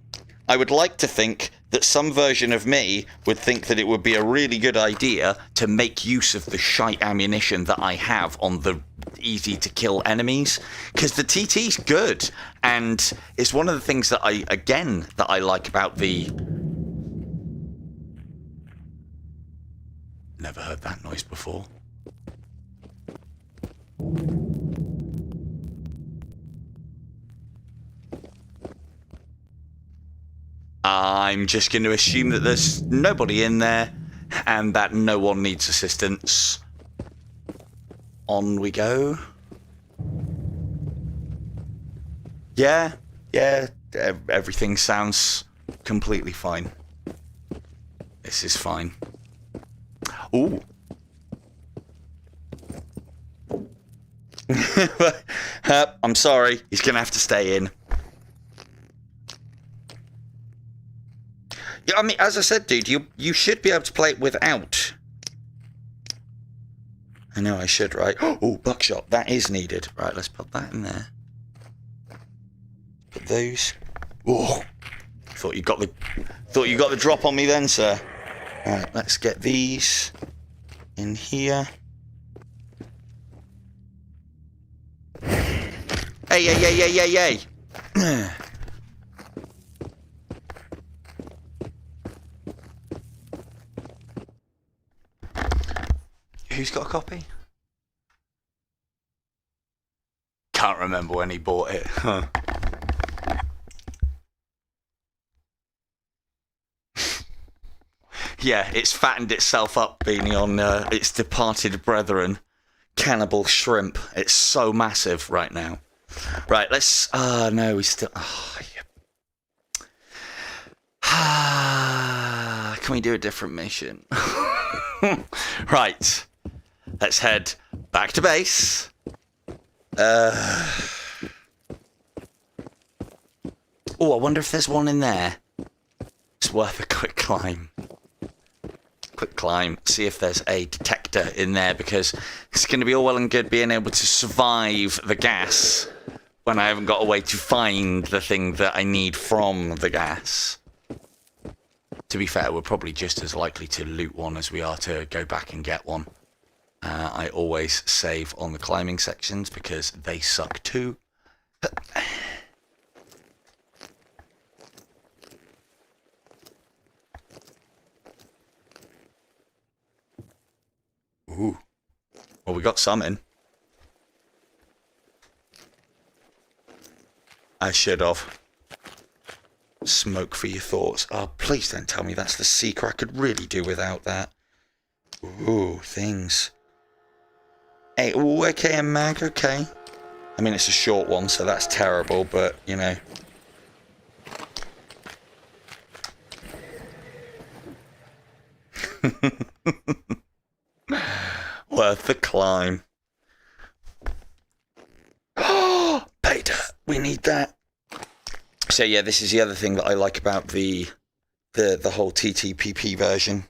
I would like to think that some version of me would think that it would be a really good idea to make use of the shite ammunition that I have on the easy-to-kill enemies, because the TT's good, and it's one of the things that I like about the... Never heard that noise before. I'm just going to assume that there's nobody in there and that no one needs assistance. On we go. Yeah, everything sounds completely fine. This is fine. Ooh. I'm sorry, he's going to have to stay in. Yeah, I mean, as I said, dude, you should be able to play it without. I know I should, right? Oh, buckshot. That is needed. Right, let's put that in there. Put those. Oh, thought you got the drop on me then, sir. All right, let's get these in here. Hey. Who's got a copy? Can't remember when he bought it. Huh. Yeah, it's fattened itself up, Beanie, on its departed brethren. Cannibal shrimp. It's so massive right now. Right, let's... no, we still... Oh, yeah. Can we do a different mission? Right. Let's head back to base. Oh, I wonder if there's one in there. It's worth a quick climb. See if there's a detector in there, because it's going to be all well and good being able to survive the gas when I haven't got a way to find the thing that I need from the gas. To be fair, we're probably just as likely to loot one as we are to go back and get one. I always save on the climbing sections because they suck too. Ooh. Well, we got some in. I should have. Smoke for your thoughts. Oh, please don't tell me that's the seeker. I could really do without that. Ooh, things. Hey, ooh, okay, a mag, okay. I mean, it's a short one, so that's terrible, but, you know. Worth the climb. Oh, pay dirt. We need that. So yeah, this is the other thing that I like about the whole TTPP version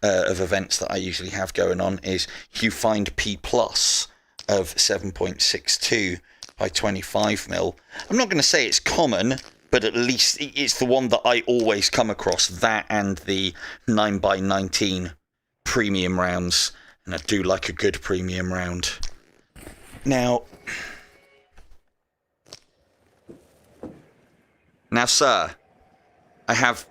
of events that I usually have going on is you find P+ of 7.62 by 25 mil. I'm not going to say it's common, but at least it's the one that I always come across. That and the 9 by 19 premium rounds, and I do like a good premium round. Now, sir, I have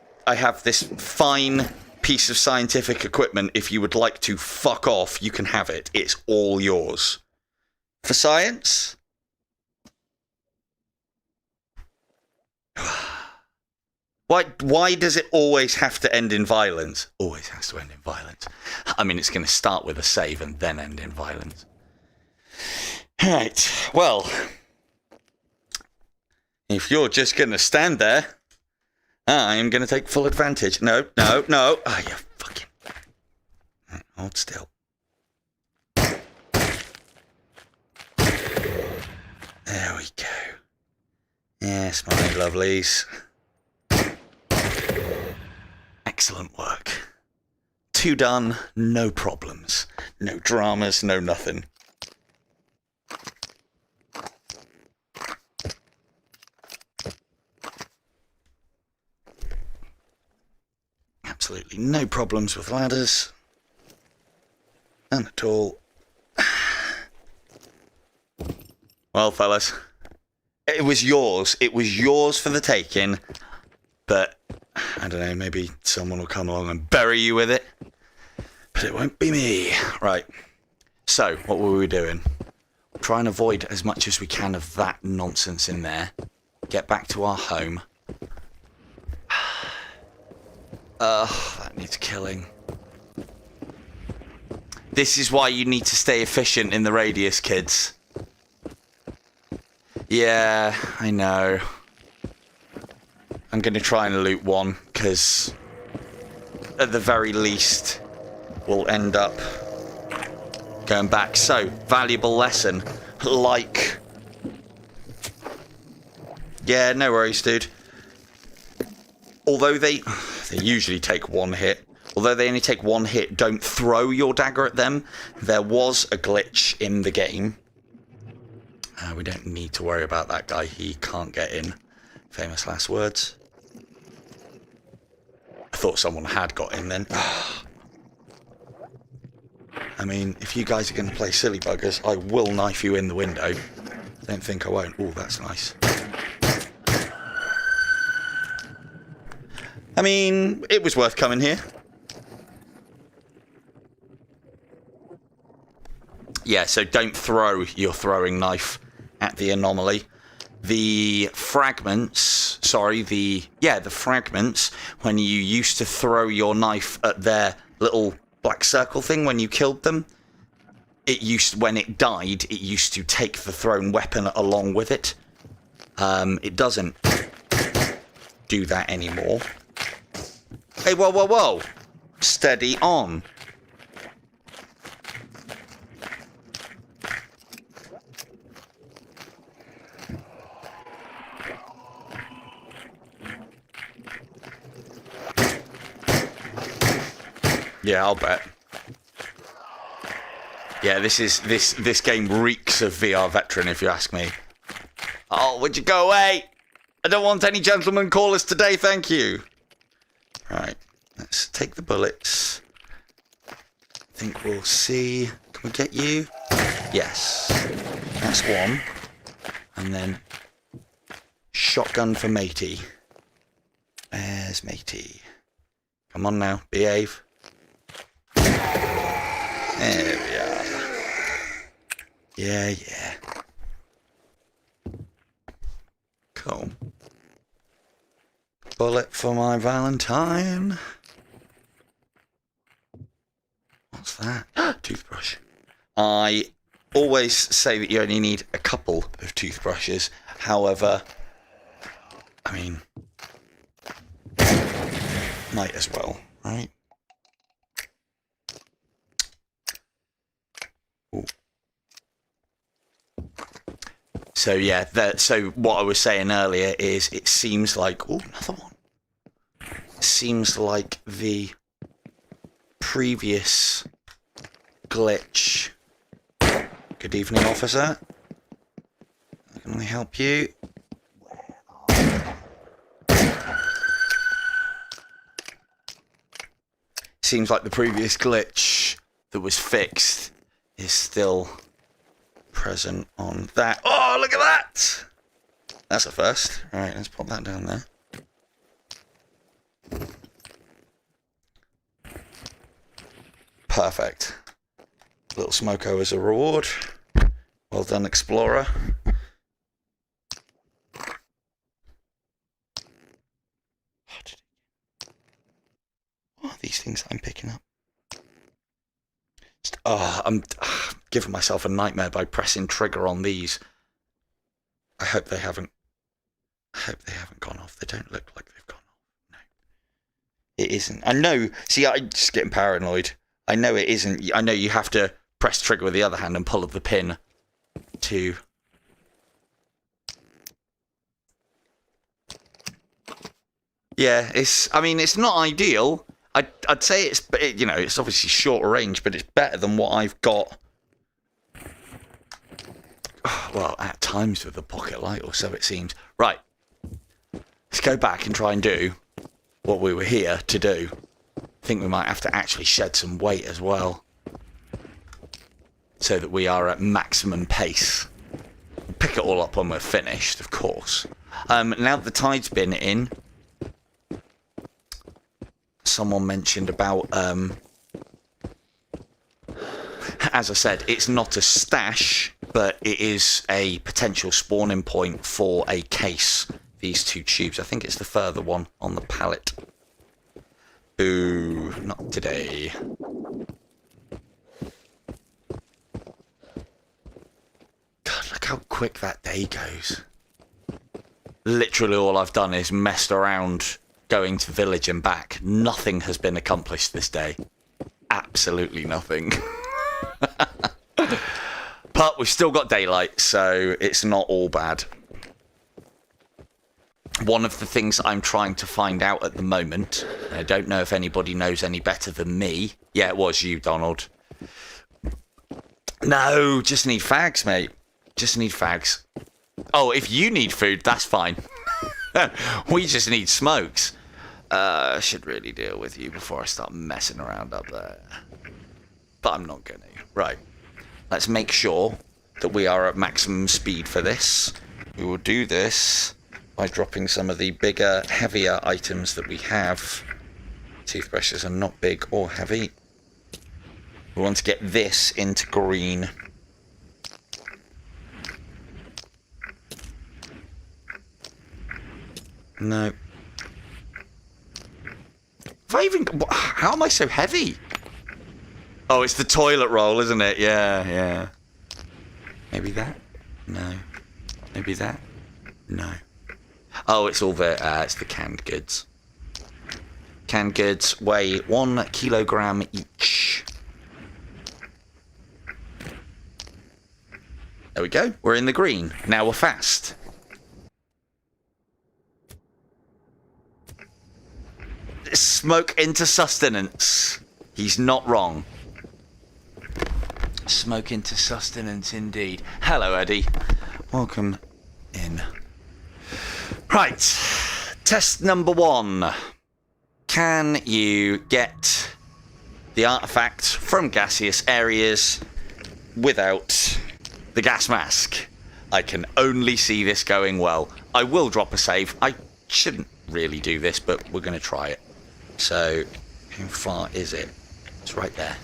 this fine piece of scientific equipment. If you would like to fuck off, you can have it. It's all yours. For science? Why does it always have to end in violence? Always has to end in violence. I mean, it's going to start with a save and then end in violence. Right, well... If you're just going to stand there, I'm going to take full advantage. No. Oh, you fucking... Right, hold still. There we go. Yes, my lovelies. Excellent work. 2 done, no problems. No dramas, no nothing. absolutely no problems with ladders. None at all. Well, fellas, it was yours. It was yours for the taking. But, I don't know, maybe someone will come along and bury you with it. But it won't be me. Right. So, what were we doing? Try and avoid as much as we can of that nonsense in there. Get back to our home. That needs killing. This is why you need to stay efficient in the radius, kids. Yeah, I know. I'm going to try and loot one, because at the very least, we'll end up going back. So, valuable lesson. Like... Yeah, no worries, dude. Although they usually take one hit. Although they only take one hit, don't throw your dagger at them. There was a glitch in the game. We don't need to worry about that guy. He can't get in. Famous last words. I thought someone had got in then. I mean, if you guys are going to play silly buggers, I will knife you in the window. Don't think I won't. Oh, that's nice. I mean, it was worth coming here. Yeah, so don't throw your throwing knife at the anomaly. The fragments, the fragments, when you used to throw your knife at their little black circle thing when you killed them, when it died, it used to take the thrown weapon along with it. It doesn't do that anymore. Hey, whoa, whoa, whoa! Steady on. Yeah, I'll bet. Yeah, this game reeks of VR veteran, if you ask me. Oh, would you go away? I don't want any gentleman callers today, thank you. Right, let's take the bullets. I think we'll see. Can we get you? Yes. That's one. And then shotgun for matey. Where's matey? Come on now, behave. There we are. Yeah. Cool. Bullet for my Valentine. What's that? Toothbrush. I always say that you only need a couple of toothbrushes. However, I mean, might as well, right? Ooh. So yeah, so what I was saying earlier is it seems like... Oh, another one. It seems like the previous glitch... Good evening, officer. Can I help you? Seems like the previous glitch that was fixed is still present on that. Oh, look at that! That's a first. Right, let's pop that down there. Perfect. Little smoko as a reward. Well done, explorer. What are these things I'm picking up? I'm giving myself a nightmare by pressing trigger on these. I hope they haven't gone off. They don't look like they've gone off. No. It isn't. I know. See, I'm just getting paranoid. I know it isn't. I know you have to press trigger with the other hand and pull the pin to... Yeah, I mean, it's not ideal. I'd say it's obviously shorter range, but it's better than what I've got. Well, at times with the pocket light, or so it seems. Right. Let's go back and try and do what we were here to do. I think we might have to actually shed some weight as well, so that we are at maximum pace. Pick it all up when we're finished, of course. Now that the tide's been in, someone mentioned about, as I said, it's not a stash, but it is a potential spawning point for a case. These two tubes. I think it's the further one on the pallet. Boo, not today. God, look how quick that day goes. Literally all I've done is messed around going to village and back. Nothing has been accomplished this day. Absolutely nothing. But we've still got daylight, so it's not all bad. One of the things I'm trying to find out at the moment, and I don't know if anybody knows any better than me. Yeah, it was you, Donald. No, just need fags, mate. Just need fags. Oh, if you need food, that's fine. We just need smokes. I should really deal with you before I start messing around up there. But I'm not gonna. Right. Let's make sure that we are at maximum speed for this. We will do this by dropping some of the bigger, heavier items that we have. Toothbrushes are not big or heavy. We want to get this into green. No. Have I even... How am I so heavy? Oh, it's the toilet roll, isn't it? Yeah, yeah. Maybe that? No. Maybe that? No. Oh, it's all it's the canned goods. Canned goods weigh 1 kilogram each. There we go. We're in the green. Now we're fast. Smoke into sustenance. He's not wrong. Smoke into sustenance indeed. Hello, Eddie. Welcome in. Right. Test number 1. Can you get the artifact from gaseous areas without the gas mask? I can only see this going well. I will drop a save. I shouldn't really do this, but we're going to try it. So, how far is it? It's right there.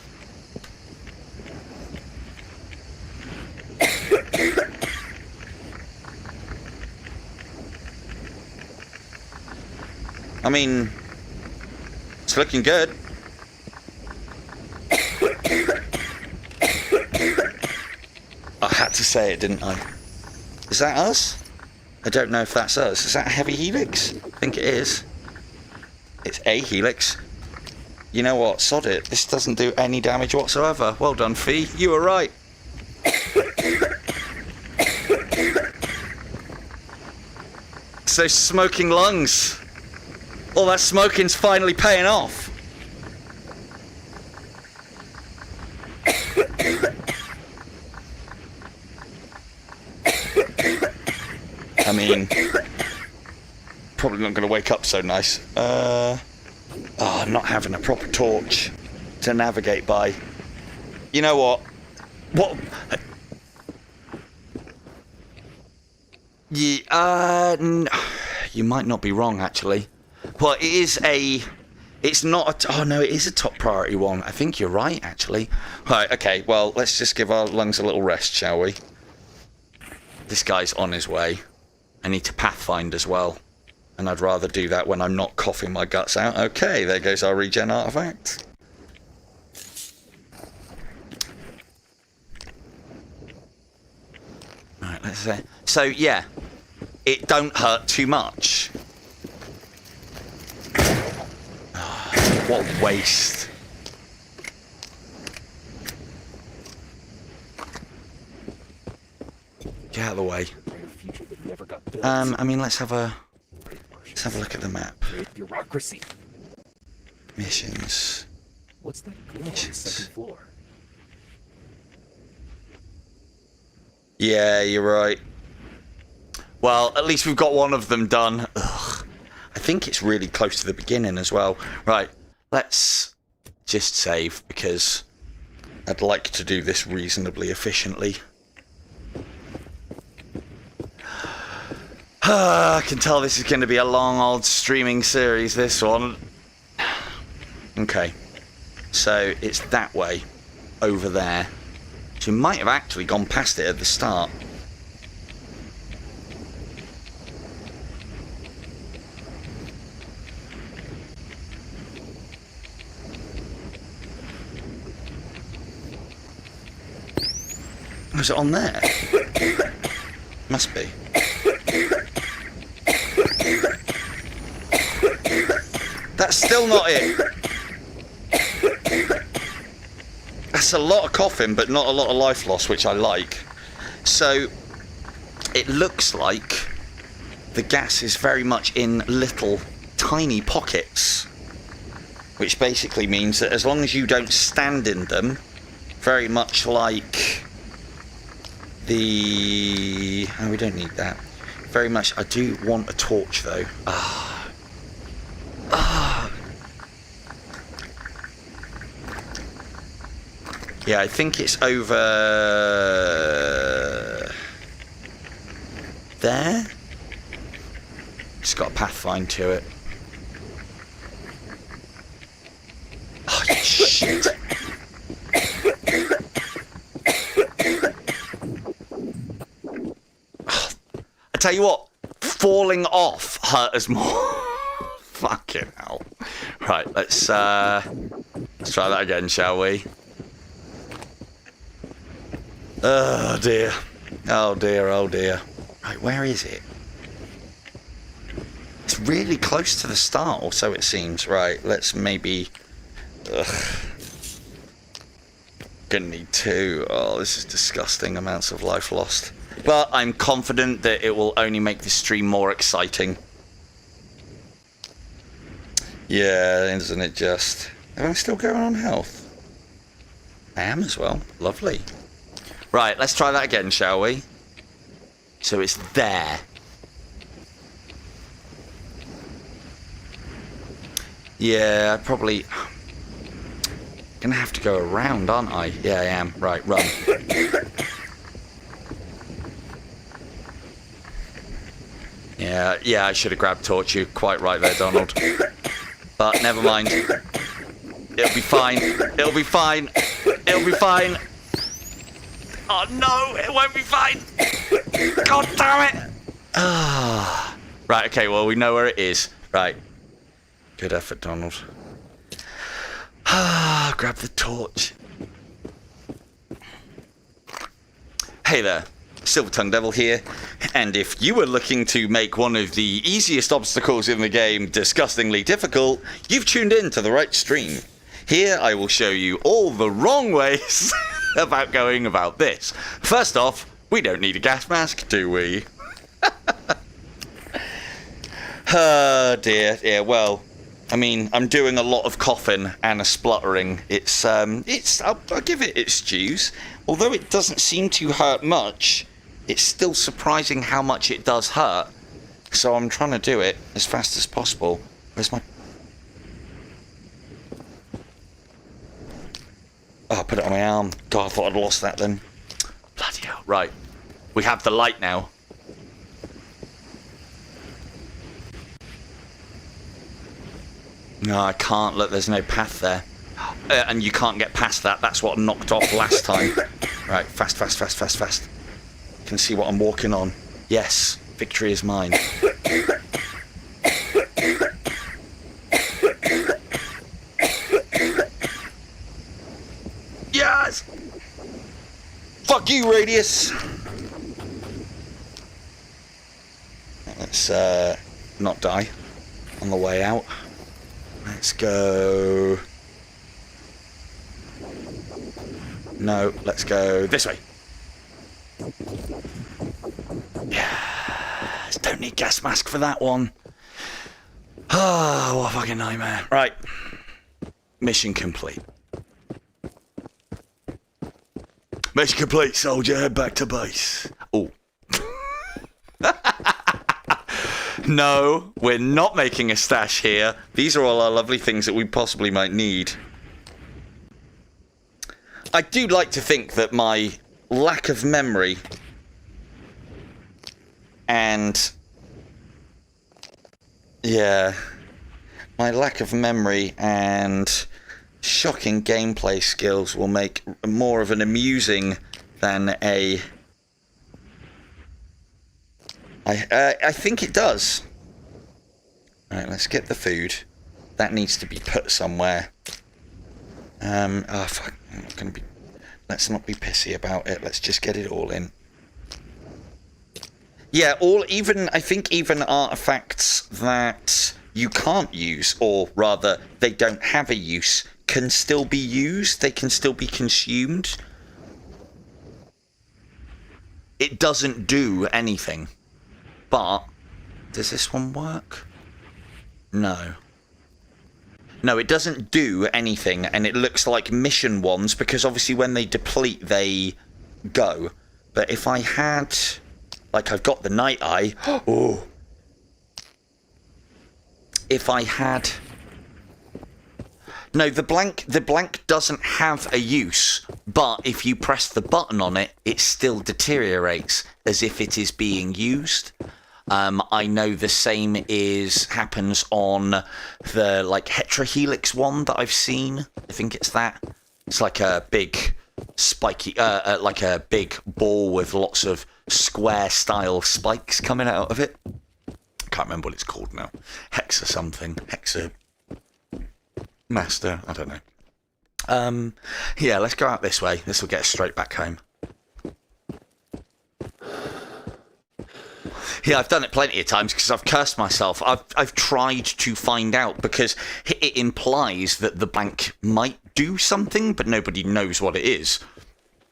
I mean, it's looking good. I had to say it, didn't I? Is that us? I don't know if that's us. Is that a heavy helix? I think it is. It's a helix. You know what? Sod it. This doesn't do any damage whatsoever. Well done, Fee. You were right. So smoking lungs. All that smoking's finally paying off. I mean, probably not going to wake up so nice. Not having a proper torch to navigate by. You know what? Yeah, you might not be wrong, actually. Well, it is a... It's not a... Oh, no, it is a top priority one. I think you're right, actually. Right, okay, well, let's just give our lungs a little rest, shall we? This guy's on his way. I need to pathfind as well. And I'd rather do that when I'm not coughing my guts out. Okay, there goes our regen artifact. Right, let's see. So, yeah. It don't hurt too much. Oh, what a waste. Get out of the way. I mean, let's have a look at the map. Bureaucracy. Missions. What's that glow on the second floor? Yeah, you're right. Well, at least we've got one of them done. Ugh. I think it's really close to the beginning as well. Right, Let's just save, because I'd like to do this reasonably efficiently. I can tell this is going to be a long old streaming series, this one. Okay, so it's that way, over there. So we might have actually gone past it at the start. Was it on there? Must be. That's still not it. That's a lot of coughing, but not a lot of life loss, which I like. So, it looks like the gas is very much in little, tiny pockets. Which basically means that as long as you don't stand in them, very much like the... Oh, we don't need that. Very much... I do want a torch, though. Yeah, I think it's over... there? It's got a pathfind to it. Oh, shit. I tell you what, falling off hurt us more. Fucking hell. Right, let's try that again, shall we? Oh dear. Oh dear, oh dear. Right, where is it? It's really close to the start, or so it seems. Right, let's maybe... Gonna need two. Oh, this is disgusting amounts of life lost. But I'm confident that it will only make the stream more exciting. Yeah, isn't it just... Am I still going on health? I am as well. Lovely. Right, let's try that again, shall we? So it's there. Yeah, I probably... Gonna have to go around, aren't I? Yeah, I am. Right, run. Yeah, I should have grabbed torch. You're quite right there, Donald. But never mind. It'll be fine. It'll be fine. It'll be fine. Oh no, it won't be fine. God damn it. Right, okay, well, we know where it is. Right. Good effort, Donald. Grab the torch. Hey there, Silver-Tongued Devil here, and if you were looking to make one of the easiest obstacles in the game disgustingly difficult, you've tuned in to the right stream. Here I will show you all the wrong ways about going about this. First off, we don't need a gas mask, do we? Oh dear, yeah, well, I mean, I'm doing a lot of coughing and a spluttering. I'll give it its dues. Although it doesn't seem to hurt much, it's still surprising how much it does hurt. So I'm trying to do it as fast as possible. Where's my... Oh, I put it on my arm. God, I thought I'd lost that then. Bloody hell. Right. We have the light now. No, I can't. Look, there's no path there. And you can't get past that. That's what knocked off last time. Right, fast. Can see what I'm walking on. Yes, victory is mine. Yes! Fuck you, Radius! Let's not die on the way out. Let's go... No, let's go this way. Yes, don't need gas mask for that one. Oh, what a fucking nightmare. Right. Mission complete. Mission complete, soldier. Head back to base. Oh. No, we're not making a stash here. These are all our lovely things that we possibly might need. I do like to think that my lack of memory and... yeah. My lack of memory and shocking gameplay skills will make more of an amusing than a... I think it does. Alright, let's get the food. That needs to be put somewhere. Oh fuck, I'm not gonna be... Let's not be pissy about it, let's just get it all in. Yeah, I think even artifacts that you can't use, or rather, they don't have a use, can still be used, they can still be consumed. It doesn't do anything. But, does this one work? No. No, it doesn't do anything, and it looks like mission ones, because obviously when they deplete, they go. But if I had... like, I've got the night eye. Oh. If I had... no, the blank doesn't have a use, but if you press the button on it, it still deteriorates as if it is being used. I know the same happens on the, like, Heterohelix one that I've seen. I think it's that. It's like a big spiky, like a big ball with lots of square-style spikes coming out of it. I can't remember what it's called now. Hexa something. Hexa Master. I don't know. Yeah, let's go out this way. This will get us straight back home. Yeah, I've done it plenty of times because I've cursed myself. I've tried to find out because it implies that the blank might do something, but nobody knows what it is.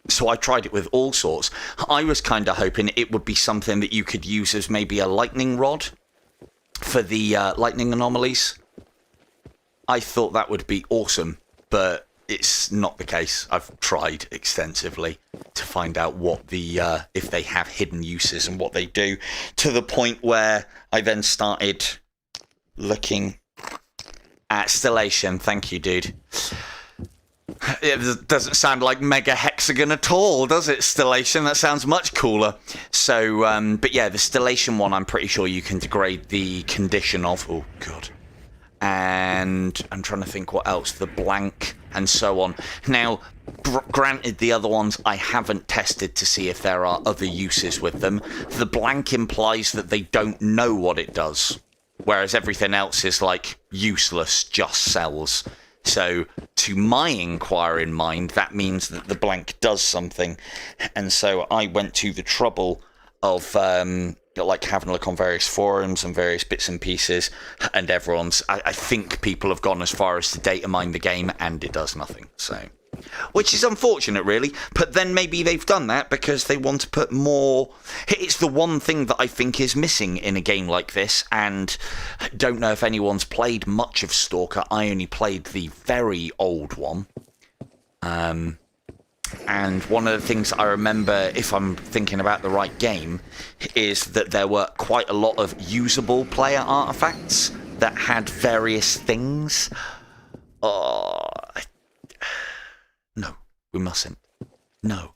So I tried it with all sorts. I was kind of hoping it would be something that you could use as maybe a lightning rod for the lightning anomalies. I thought that would be awesome, but it's not the case. I've tried extensively to find out what the if they have hidden uses and what they do, to the point where I then started looking at Stellation. Thank you, dude. It doesn't sound like Mega Hexagon at all, does it, Stellation? That sounds much cooler. So, but yeah, the Stellation one, I'm pretty sure you can degrade the condition of... oh, God. And I'm trying to think what else. The blank and so on. Now, granted, the other ones I haven't tested to see if there are other uses with them. The blank implies that they don't know what it does, whereas everything else is, like, useless, just cells. So, to my inquiring mind, that means that the blank does something. And so I went to the trouble of, like, having a look on various forums and various bits and pieces, and everyone's... I think people have gone as far as to data mine the game, and it does nothing, so... which is unfortunate, really, but then maybe they've done that because they want to put more... it's the one thing that I think is missing in a game like this, and I don't know if anyone's played much of Stalker. I only played the very old one. And one of the things I remember, if I'm thinking about the right game, is that there were quite a lot of usable player artifacts that had various things. No, we mustn't. No.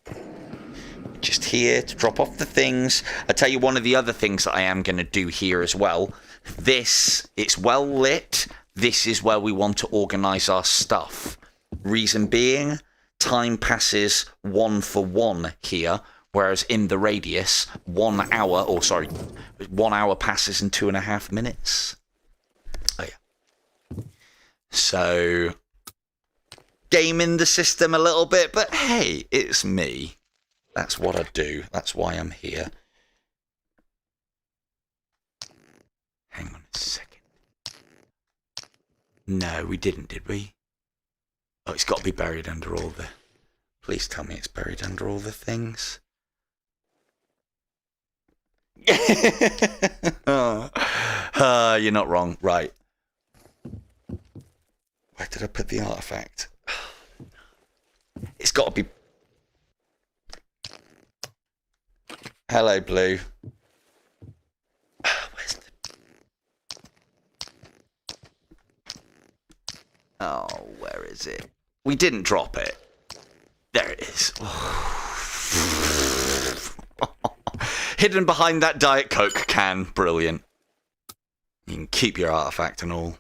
Just here to drop off the things. I'll tell you one of the other things that I am going to do here as well. It's well lit. This is where we want to organise our stuff. Reason being... time passes 1 for 1 here, whereas in the radius, 1 hour, 1 hour passes in 2.5 minutes. Oh, yeah. So, gaming the system a little bit, but hey, it's me. That's what I do. That's why I'm here. Hang on a second. No, we didn't, did we? Oh, it's got to be buried under all the... please tell me it's buried under all the things. You're not wrong. Right. Where did I put the artifact? It's got to be... hello, Blue. Where's the... Oh, where is it? We didn't drop it. There it is. Hidden behind that Diet Coke can. Brilliant. You can keep your artifact and all.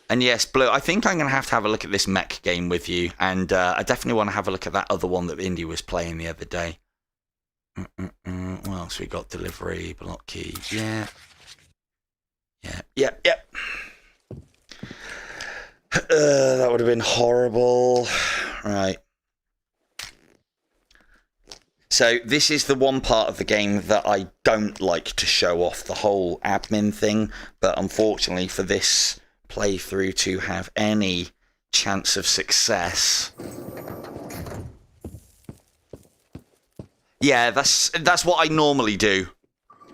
And yes, Blue, I think I'm going to have a look at this mech game with you. And I definitely want to have a look at that other one that Indy was playing the other day. What else we got? Delivery, block key. Yeah. Yeah. That would have been horrible. Right. So this is the one part of the game that I don't like to show off, the whole admin thing. But unfortunately for this playthrough to have any chance of success... Yeah, that's what I normally do.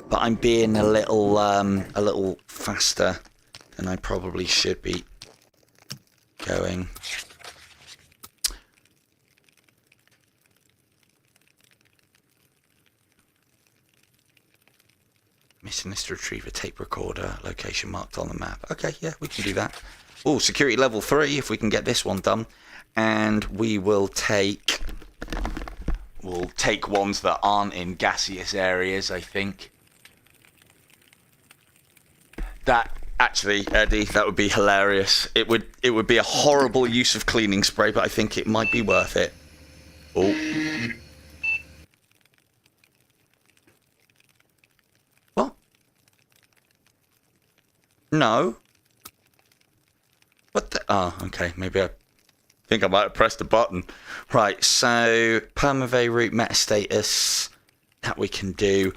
But I'm being a little faster than I probably should be going. Mission is to retrieve a tape recorder, location marked on the map. Okay, yeah, we can do that. Oh, security level 3, if we can get this one done. And we will take... We'll take ones that aren't in gaseous areas, I think. That, actually, Eddie, that would be hilarious. It would be a horrible use of cleaning spray, but I think it might be worth it. Oh. What? No. What the... Oh, okay, maybe I think I might have pressed the button. Right, so permavay route metastatus, that we can do.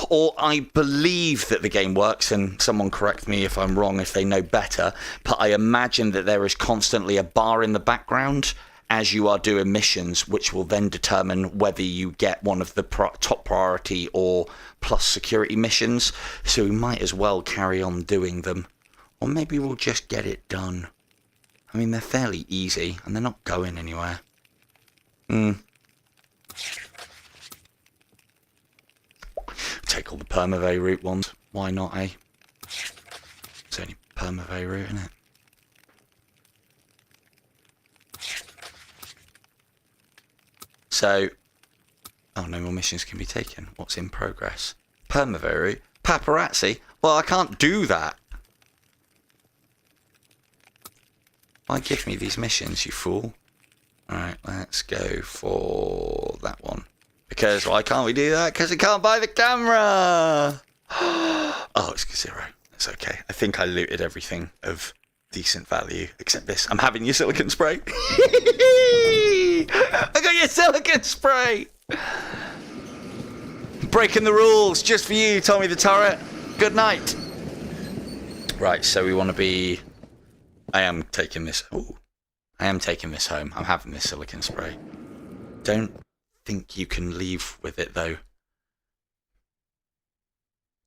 Or I believe that the game works, and someone correct me if I'm wrong if they know better, but I imagine that there is constantly a bar in the background as you are doing missions, which will then determine whether you get one of the top priority or plus security missions. So we might as well carry on doing them. Or maybe we'll just get it done. I mean, they're fairly easy, and they're not going anywhere. Take all the permavay route ones. Why not, eh? It's only permavay route, isn't it? So... Oh, no more missions can be taken. What's in progress? Permavay route? Paparazzi? Well, I can't do that. Why give me these missions, you fool? Alright, let's go for that one. Because, why can't we do that? Because we can't buy the camera! Oh, it's 0. It's okay. I think I looted everything of decent value, except this. I'm having your silicon spray. I got your silicon spray! Breaking the rules, just for you, Tommy the Turret. Good night. Right, so we want to be... I am taking this... Ooh. I am taking this home. I'm having this silicon spray. Don't think you can leave with it, though.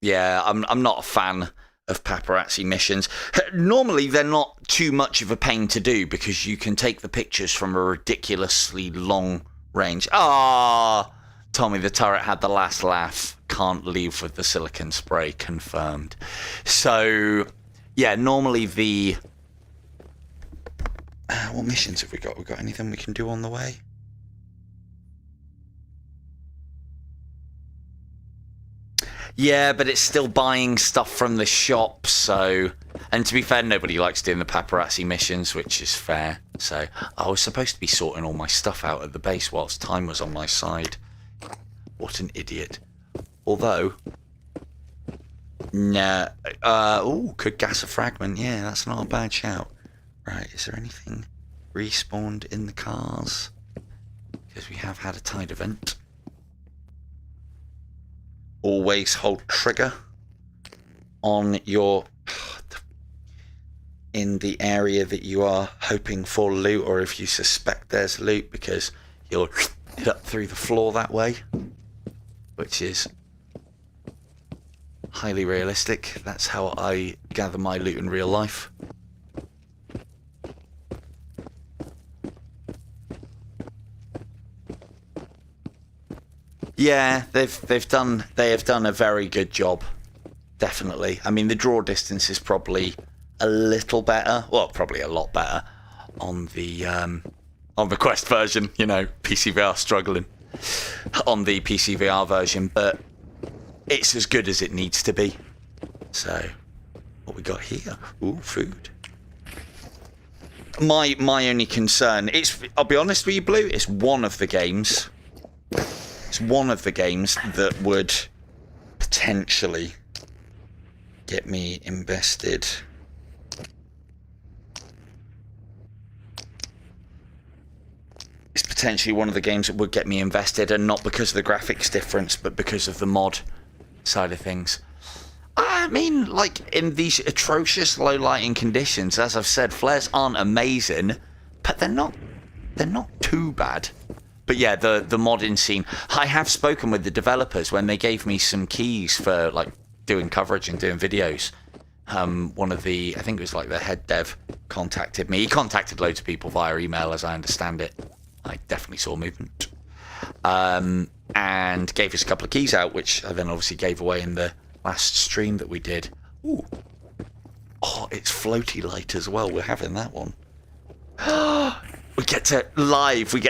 Yeah, I'm not a fan of paparazzi missions. Normally, they're not too much of a pain to do because you can take the pictures from a ridiculously long range. Ah, Tommy the Turret had the last laugh. Can't leave with the silicon spray, confirmed. So, yeah, normally the... what missions have we got? We got anything we can do on the way? Yeah, but it's still buying stuff from the shop, so... And to be fair, nobody likes doing the paparazzi missions, which is fair. So, I was supposed to be sorting all my stuff out at the base whilst time was on my side. What an idiot. Although... Nah. Ooh, could gas a fragment. Yeah, that's not a bad shout. Right, is there anything respawned in the cars? Because we have had a tide event. Always hold trigger on your... in the area that you are hoping for loot, or if you suspect there's loot, because you'll hit up through the floor that way, which is highly realistic. That's how I gather my loot in real life. Yeah, they have done a very good job, definitely. I mean, the draw distance is probably a little better. Well, probably a lot better on the Quest version. You know, PCVR struggling on the PCVR version, but it's as good as it needs to be. So, what we got here? Ooh, food. My only concern, I'll be honest with you, Blue, it's one of the games. It's one of the games that would potentially get me invested. It's potentially one of the games that would get me invested, and not because of the graphics difference, but because of the mod side of things. I mean, like, in these atrocious low lighting conditions, as I've said, flares aren't amazing, but they're not too bad. But yeah, the modding scene, I have spoken with the developers when they gave me some keys for, like, doing coverage and doing videos. One of the, I think it was like the head dev contacted me. He contacted loads of people via email, as I understand it. I definitely saw movement. And gave us a couple of keys out, which I then obviously gave away in the last stream that we did. Ooh. Oh, it's floaty light as well. We're having that one. We get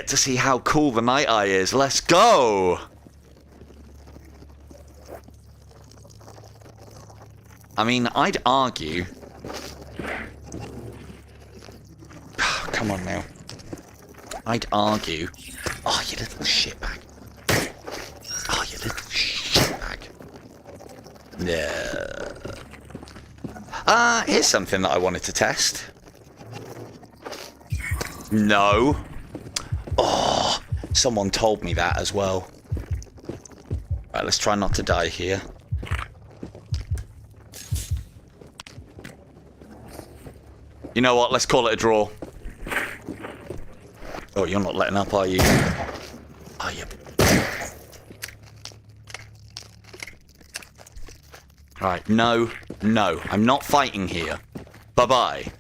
to see how cool the night eye is. Let's go! I mean, I'd argue... Come on now. I'd argue... Oh, you little shitbag. Oh, you little shitbag. Yeah. Here's something that I wanted to test. No. Oh, someone told me that as well. Right, let's try not to die here. You know what? Let's call it a draw. Oh, you're not letting up, are you? Are you? Right, no. I'm not fighting here. Bye-bye.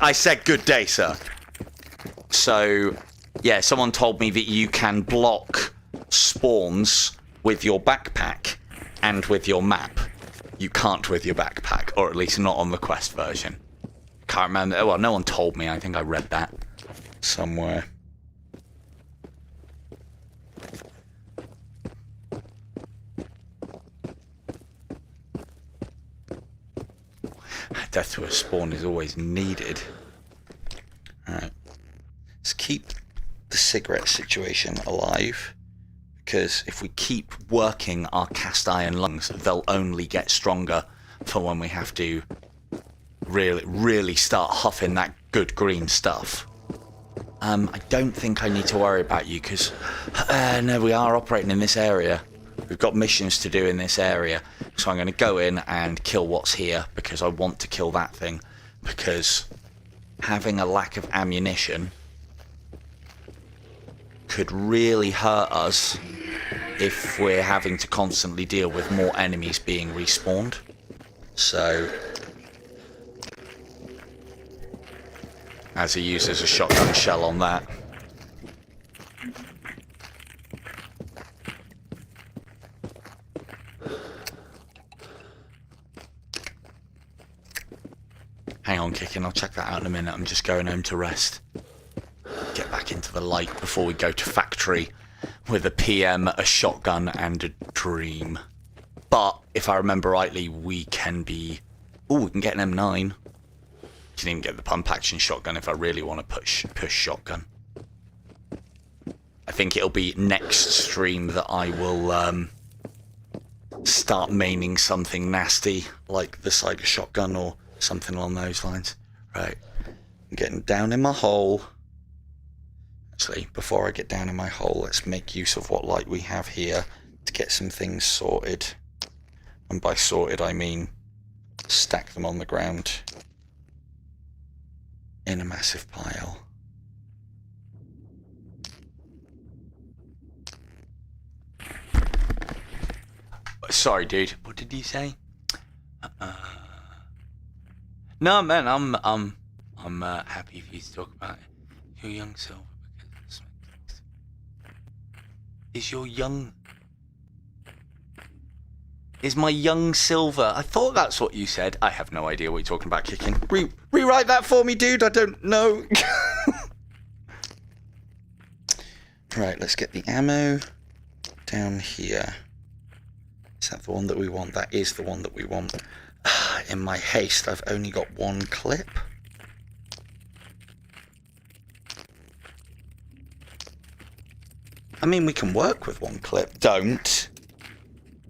I said good day, sir. So, yeah, someone told me that you can block spawns with your backpack and with your map. You can't with your backpack, or at least not on the Quest version. Can't remember. Well, no one told me. I think I read that somewhere. Death to a spawn is always needed. Alright. Let's keep the cigarette situation alive, because if we keep working our cast iron lungs, they'll only get stronger for when we have to really start huffing that good green stuff. I don't think I need to worry about you, because no, we are operating in this area. We've got missions to do in this area, so I'm going to go in and kill what's here, because I want to kill that thing, because having a lack of ammunition could really hurt us if we're having to constantly deal with more enemies being respawned. So, as he uses a shotgun shell on that. Hang on, Kicking, I'll check that out in a minute. I'm just going home to rest. Get back into the light before we go to factory with a PM, a shotgun, and a dream. But, if I remember rightly, we can be... Ooh, we can get an M9. Can even get the pump action shotgun if I really want to push shotgun. I think it'll be next stream that I will start maining something nasty like the Saiga shotgun or something along those lines. Right, I'm getting down in my hole. Actually, before I get down in my hole, let's make use of what light we have here to get some things sorted. And by sorted, I mean stack them on the ground in a massive pile. Sorry, dude. What did you say? No, man. I'm happy for you to talk about it. Your young self. Is your young? Is my young silver. I thought that's what you said. I have no idea what you're talking about, Kicking. Rewrite that for me, dude. I don't know. Right, let's get the ammo down here. Is that the one that we want? That is the one that we want. In my haste, I've only got one clip. I mean, we can work with one clip. Don't.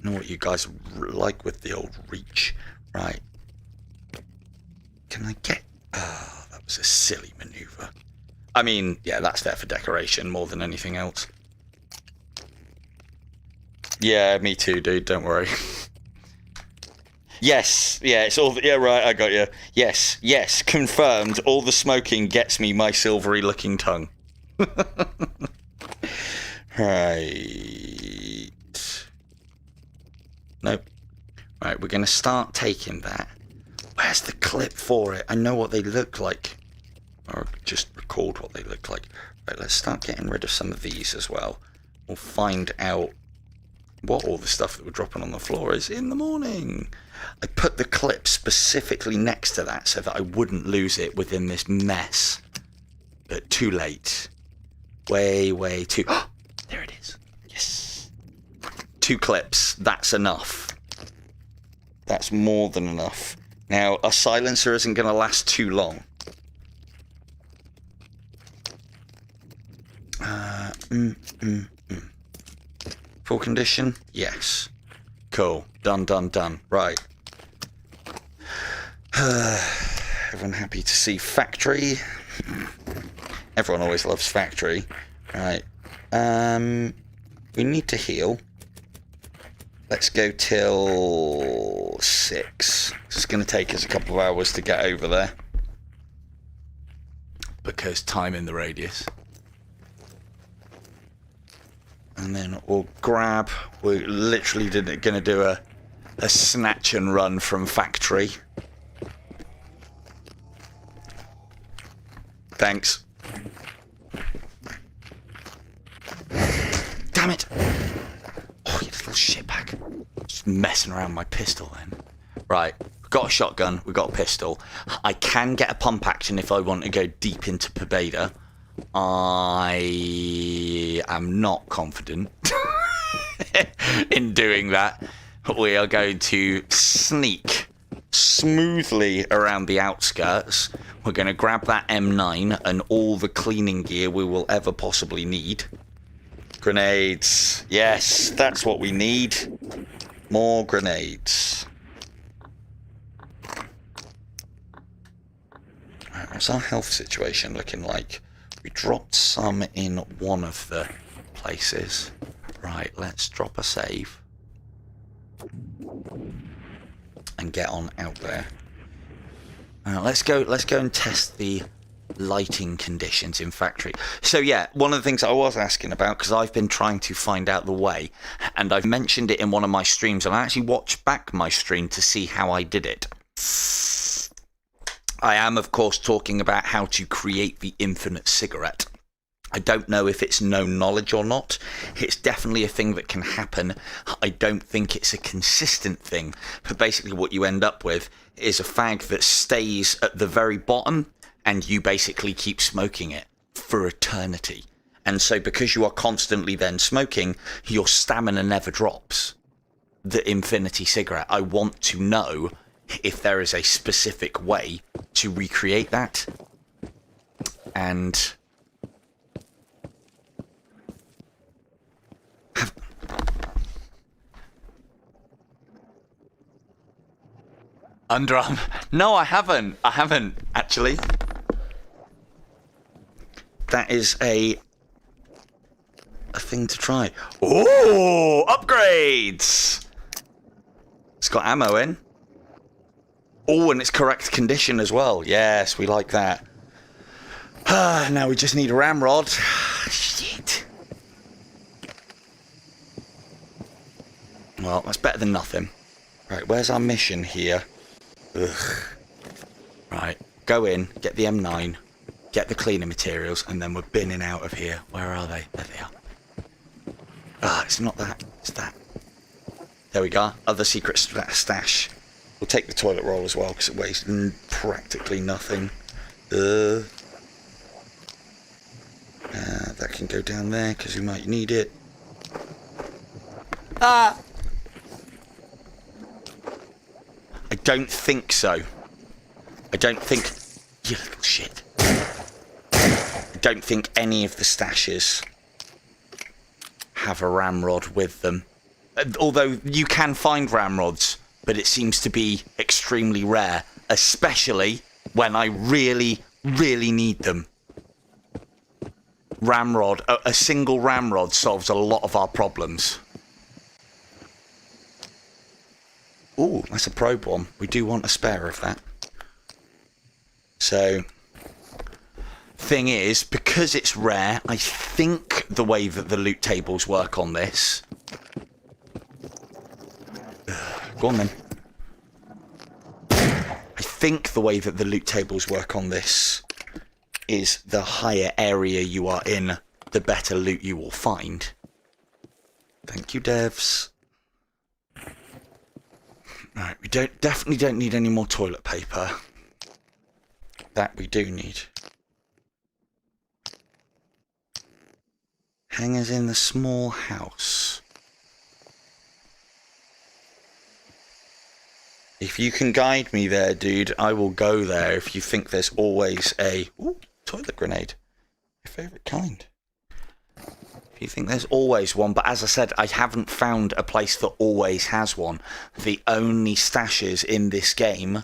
I know what you guys like with the old reach. Right. Can I get... that was a silly maneuver. I mean, yeah, that's there for decoration more than anything else. Yeah, me too, dude. Don't worry. Yes. Yeah, it's all... Yeah, right, I got you. Yes. Yes. Confirmed. All the smoking gets me my silvery-looking tongue. Right. Nope. Right, we're going to start taking that. Where's the clip for it? I know what they look like. Or just record what they look like. Right, let's start getting rid of some of these as well. We'll find out what all the stuff that we're dropping on the floor is in the morning. I put the clip specifically next to that so that I wouldn't lose it within this mess. But too late. Way too... There it is. Yes. 2 clips. That's enough. That's more than enough. Now, a silencer isn't going to last too long. Full condition? Yes. Cool. Done. Right. Everyone happy to see factory? Everyone always loves factory. Right. We need to heal. Let's go till 6. It's going to take us a couple of hours to get over there. Because time in the radius. And then we'll grab... We're literally going to do a snatch and run from factory. Thanks. Damn it! Oh, you little shitbag. Just messing around with my pistol then. Right, we've got a shotgun, we've got a pistol. I can get a pump action if I want to go deep into Pobeda. I am not confident in doing that. We are going to sneak smoothly around the outskirts. We're going to grab that M9 and all the cleaning gear we will ever possibly need. Grenades. Yes, that's what we need. More grenades. Right, what's our health situation looking like? We dropped some in one of the places. Right, let's drop a save. And get on out there. Let's go and test the lighting conditions in factory. So yeah, one of the things I was asking about, because I've been trying to find out the way, and I've mentioned it in one of my streams, and I actually watched back my stream to see how I did it. I am, of course, talking about how to create the infinite cigarette. I don't know if it's known knowledge or not. It's definitely a thing that can happen. I don't think it's a consistent thing. But basically what you end up with is a fag that stays at the very bottom, and you basically keep smoking it for eternity. And so because you are constantly then smoking, your stamina never drops. The infinity cigarette. I want to know if there is a specific way to recreate that. And... Underarm. No, I haven't. I haven't, actually. That is a thing to try. Oh, upgrades! It's got ammo in. Oh, and it's correct condition as well. Yes, we like that. Now we just need a ramrod. Shit. Well, that's better than nothing. Right, where's our mission here? Ugh. Right, go in, get the M9, get the cleaner materials, and then we're binning out of here. Where are they? There they are. Ah, it's not that. It's that. There we go. Other secret stash. We'll take the toilet roll as well because it weighs practically nothing. That can go down there because we might need it. Ah! I don't think so. I don't think... You little shit. I don't think any of the stashes have a ramrod with them. Although you can find ramrods, but it seems to be extremely rare, especially when I really, really need them. Ramrod, a single ramrod solves a lot of our problems. Ooh, that's a probe one. We do want a spare of that. So, thing is, because it's rare, I think the way that the loot tables work on this... Go on then. I think the way that the loot tables work on this is the higher area you are in, the better loot you will find. Thank you, devs. Right, we definitely don't need any more toilet paper. That we do need. Hangers in the small house. If you can guide me there, dude, I will go there if you think there's always a... Ooh, toilet grenade. My favourite kind. If you think there's always one, but as I said, I haven't found a place that always has one. The only stashes in this game...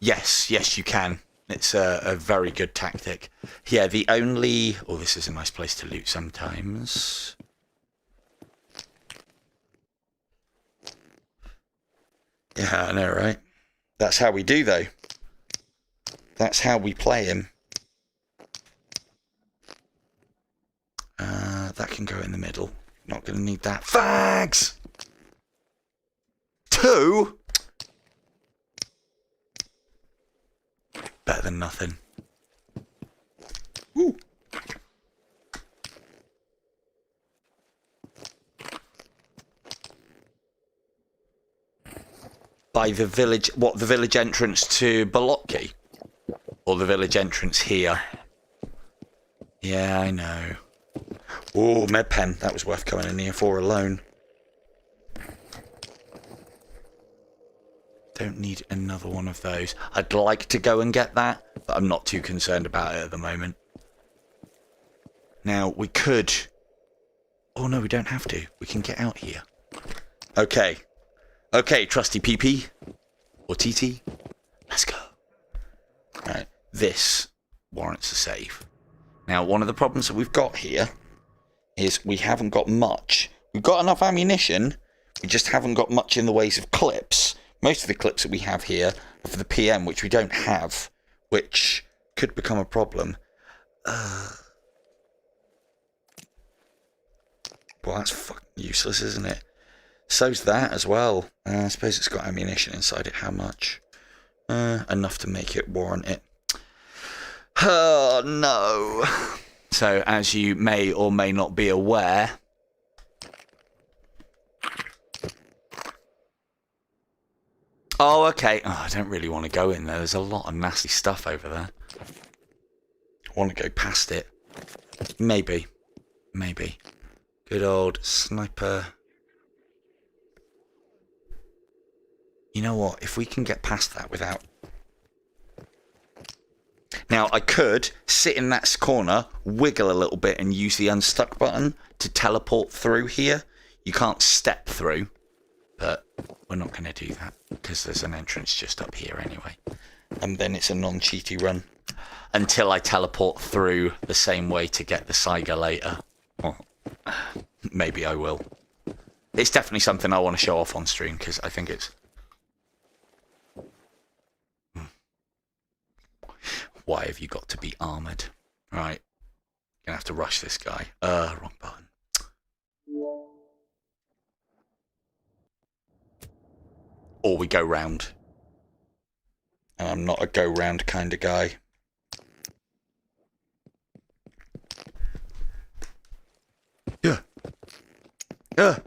Yes, you can. It's a very good tactic. Yeah, the only... Oh, this is a nice place to loot sometimes. Yeah, I know, right? That's how we do, though. That's how we play him. That can go in the middle. Not going to need that. Fags! 2? Better than nothing. Woo! By the village... What, the village entrance to s.t.a.l.k.e.r? Or the village entrance here? Yeah, I know. Oh, med pen. That was worth coming in here for alone. Don't need another one of those. I'd like to go and get that, but I'm not too concerned about it at the moment. Now, we could... Oh, no, we don't have to. We can get out here. Okay. Okay, trusty PP. Or TT. Let's go. Right. This warrants a save. Now, one of the problems that we've got here is we haven't got much. We've got enough ammunition. We just haven't got much in the ways of clips. Most of the clips that we have here are for the PM, which we don't have, which could become a problem. Well, that's fucking useless, isn't it? So's that as well. I suppose it's got ammunition inside it. How much? Enough to make it warrant it. Oh, no. So, as you may or may not be aware... Oh, okay. Oh, I don't really want to go in there. There's a lot of nasty stuff over there. I want to go past it. Maybe. Maybe. Good old sniper. You know what? If we can get past that without... Now, I could sit in that corner, wiggle a little bit, and use the unstuck button to teleport through here. You can't step through, but we're not going to do that because there's an entrance just up here anyway. And then it's a non-cheaty run until I teleport through the same way to get the Saiga later. Well, maybe I will. It's definitely something I want to show off on stream because I think it's... Why have you got to be armoured? Right. Gonna have to rush this guy. Wrong button. Or we go round. And I'm not a go round kind of guy. Yeah. God.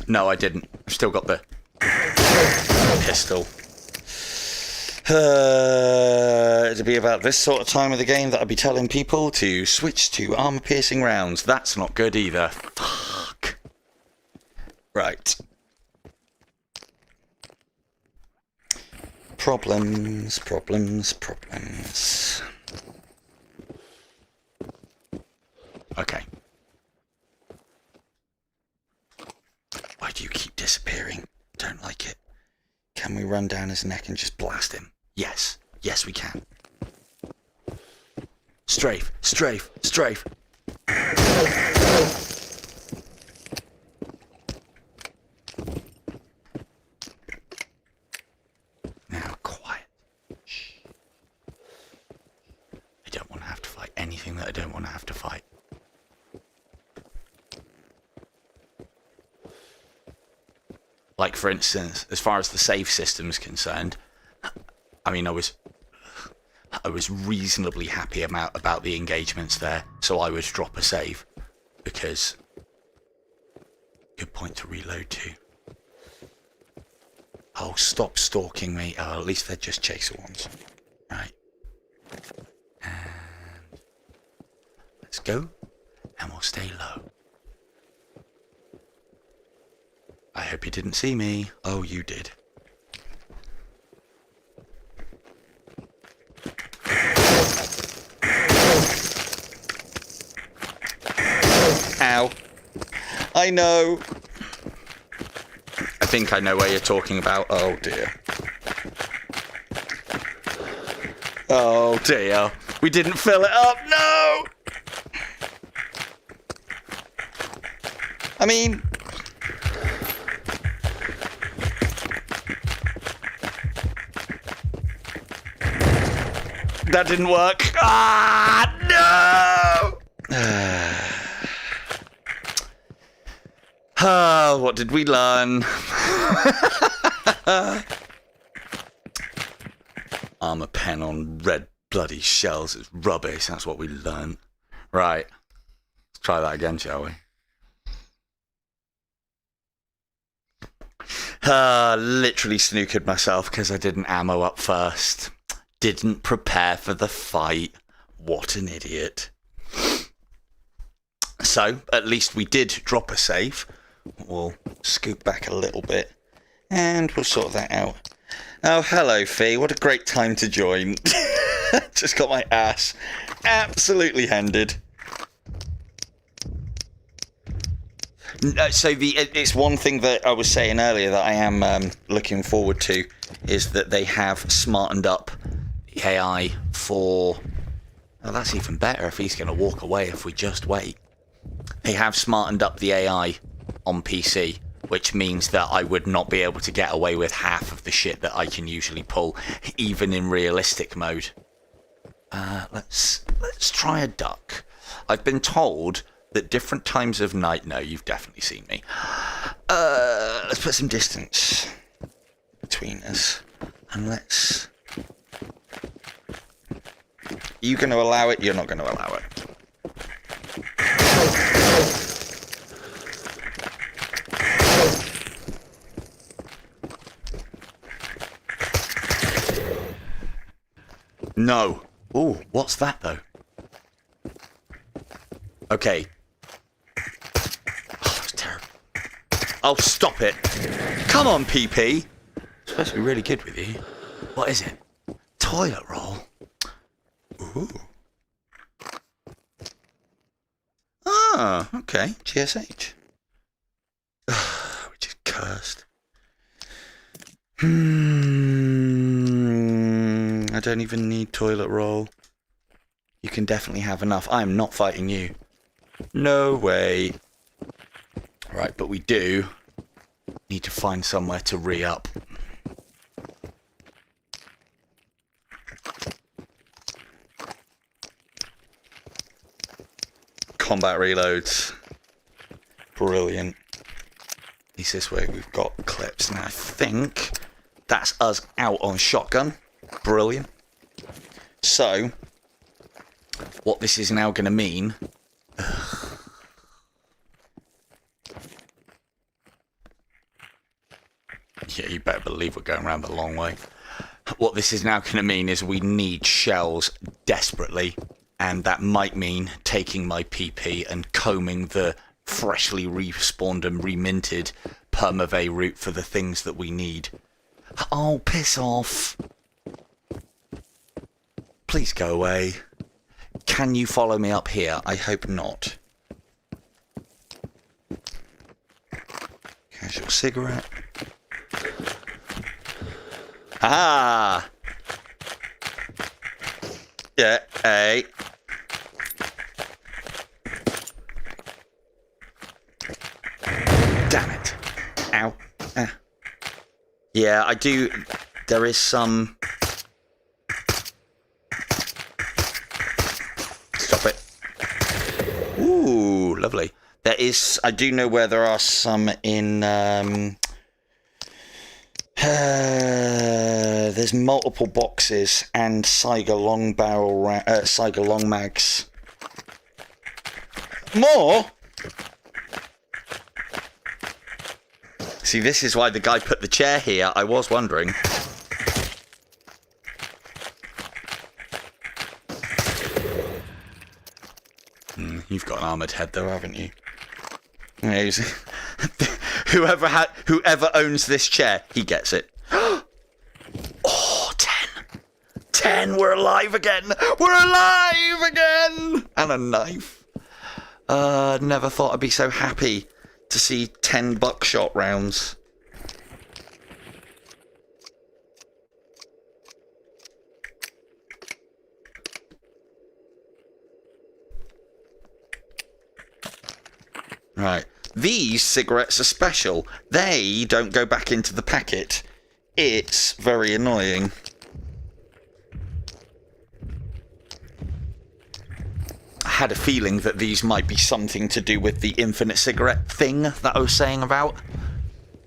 No, I didn't. I've still got the pistol. It'd be about this sort of time of the game that I'd be telling people to switch to armor-piercing rounds. That's not good either. Fuck. Right. Problems. Okay. Why do you keep disappearing? Don't like it. Can we run down his neck and just blast him? Yes. Yes, we can. Strafe. Now, quiet. Shh. I don't want to have to fight anything that I don't want to have to fight. Like, for instance, as far as the save system is concerned, I mean, I was reasonably happy about the engagements there, so I would drop a save, because good point to reload to. Oh, stop stalking me. Oh, at least they're just chaser ones. Right. And let's go, and we'll stay low. I hope you didn't see me. Oh, you did. Ow. I know. I think I know where you're talking about. Oh, dear. Oh, dear. We didn't fill it up. No! I mean... that didn't work. Ah, no! What did we learn? Armor pen on red bloody shells is rubbish. That's what we learned. Right. Let's try that again, shall we? Literally snookered myself because I didn't ammo up first. Didn't prepare for the fight. What an idiot. So, at least we did drop a save. We'll scoot back a little bit. And we'll sort that out. Oh, hello, Fee. What a great time to join. Just got my ass absolutely handed. So it's one thing that I was saying earlier that I am looking forward to is that they have smartened up the AI for... Oh, that's even better if he's going to walk away if we just wait. They have smartened up the AI on PC, which means that I would not be able to get away with half of the shit that I can usually pull, even in realistic mode. Let's try a duck. I've been told that different times of night... No, you've definitely seen me. Let's put some distance between us. And let's... You going to allow it? You're not going to allow it. No. Ooh, what's that, though? Okay. Oh, that was terrible. Oh, stop it. Come on, PP. I'm supposed to be really good with you. What is it? Toilet roll? Ooh. Ah, okay. GSH. Which is cursed. I don't even need toilet roll. You can definitely have enough. I am not fighting you. No way. Right, but we do need to find somewhere to re-up. Combat reloads. Brilliant. At least this way we've got clips. Now I think That's us out on shotgun. Brilliant. So, what this is now going to mean... Yeah, you better believe we're going around the long way. What this is now going to mean is we need shells desperately, and that might mean taking my PP and combing the freshly respawned and reminted permavay route for the things that we need. Oh, piss off. Please go away. Can you follow me up here? I hope not. Casual cigarette. Ah! Yeah, hey. Damn it. Ow. Ah. Yeah, I do... There is some... Stop it. Ooh, lovely. There is... I do know where there are some in... there's multiple boxes and Saiga long barrel... Saiga long mags. More? See, this is why the guy put the chair here. I was wondering. You've got an armoured head though, haven't you? Yeah, whoever owns this chair, he gets it. Oh, 10. 10, we're alive again. We're alive again. And a knife. Never thought I'd be so happy to see 10 buckshot rounds. Right. These cigarettes are special. They don't go back into the packet. It's very annoying. I had a feeling that these might be something to do with the infinite cigarette thing that I was saying about.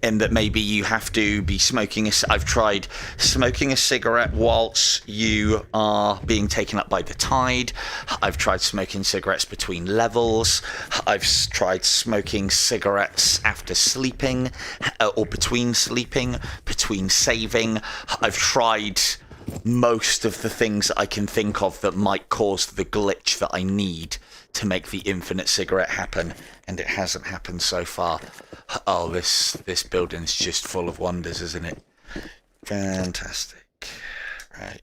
And that maybe you have to be smoking I've tried smoking a cigarette whilst you are being taken up by the tide. I've tried smoking cigarettes between levels. I've tried smoking cigarettes after sleeping, or between sleeping, between saving. I've tried most of the things that I can think of that might cause the glitch that I need to make the infinite cigarette happen, and it hasn't happened so far. Oh, this building's just full of wonders, isn't it? Fantastic. Right.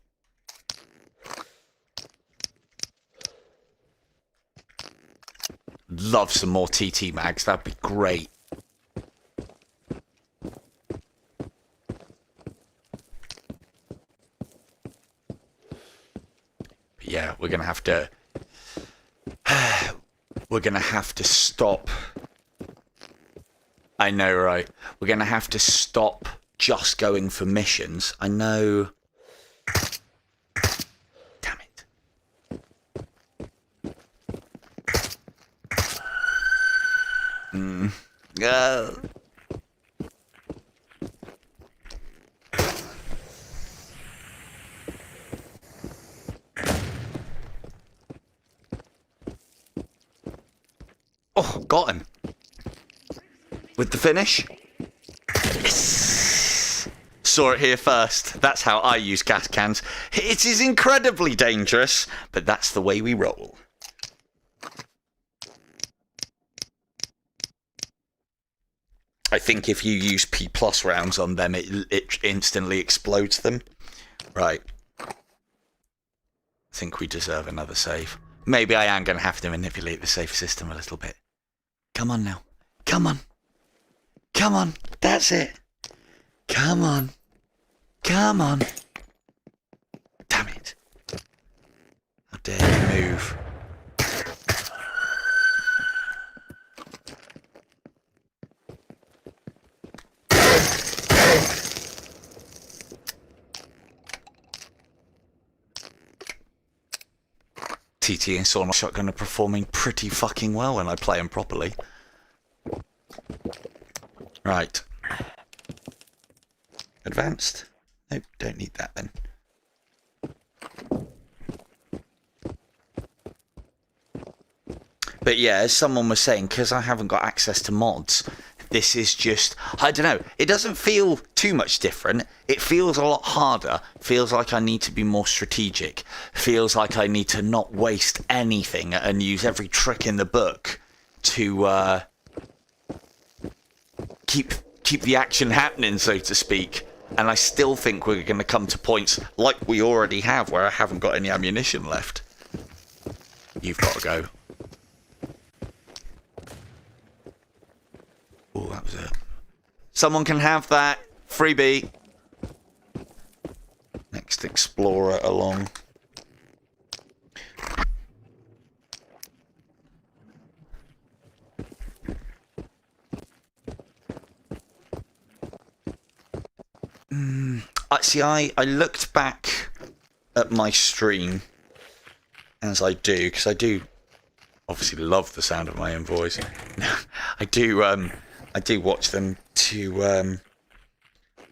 Love some more TT mags, that'd be great. But yeah, we're gonna have to stop. I know, right? We're going to have to stop just going for missions. I know. Damn it. Oh, got him. With the finish? Yes! Saw it here first. That's how I use gas cans. It is incredibly dangerous, but that's the way we roll. I think if you use P+ rounds on them, it instantly explodes them. Right. I think we deserve another save. Maybe I am going to have to manipulate the save system a little bit. Come on now. Come on. Come on, that's it. Come on. Come on. Damn it. How dare you move. TT and Sawn Shotgun are performing pretty fucking well when I play them properly. Right. advanced. Nope, don't need that then. But yeah, as someone was saying, because I haven't got access to mods, this is just, I don't know, it doesn't feel too much different. It feels a lot harder. Feels like I need to be more strategic. Feels like I need to not waste anything and use every trick in the book to keep the action happening, so to speak. And I still think we're going to come to points like we already have, where I haven't got any ammunition left. You've got to go. Oh, that was it. Someone can have that. Freebie. Next explorer along. I looked back at my stream, as I do, because I do obviously love the sound of my own voice. I do watch them to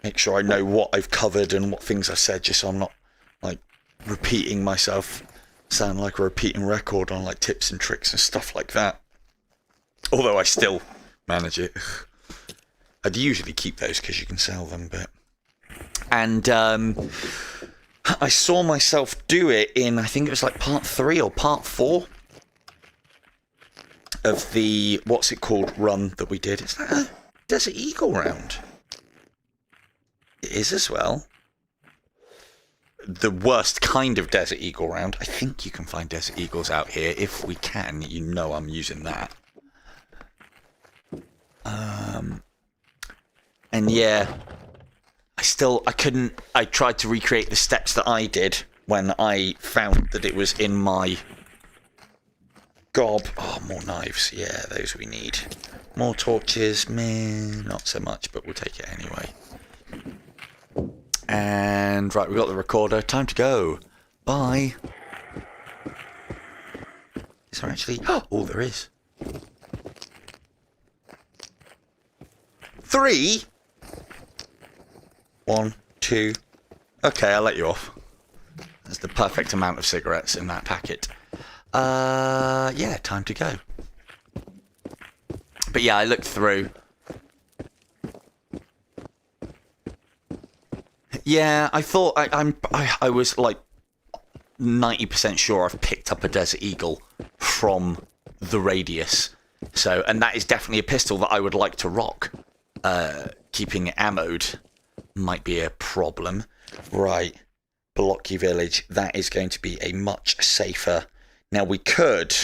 make sure I know what I've covered and what things I've said, just so I'm not like repeating myself, sound like a repeating record on like tips and tricks and stuff like that. Although I still manage it. I'd usually keep those because you can sell them, but... And I saw myself do it in, I think it was like part 3 or part 4 of the, what's it called, run that we did. Is that a Desert Eagle round? It is as well. The worst kind of Desert Eagle round. I think you can find Desert Eagles out here. If we can, you know I'm using that. And yeah, I tried to recreate the steps that I did when I found that it was in my gob. Oh, more knives. Yeah, those we need. More torches. Meh, not so much, but we'll take it anyway. And right, we've got the recorder. Time to go. Bye. Is there actually... Oh, there is. 3? 1, 2. Okay, I'll let you off. There's the perfect amount of cigarettes in that packet. Yeah, time to go. But yeah, I looked through. Yeah, I thought I was like 90% sure I've picked up a Desert Eagle from the Radius. So, and that is definitely a pistol that I would like to rock. Keeping it ammoed might be a problem. Right, Blocky Village. That is going to be a much safer. Now we could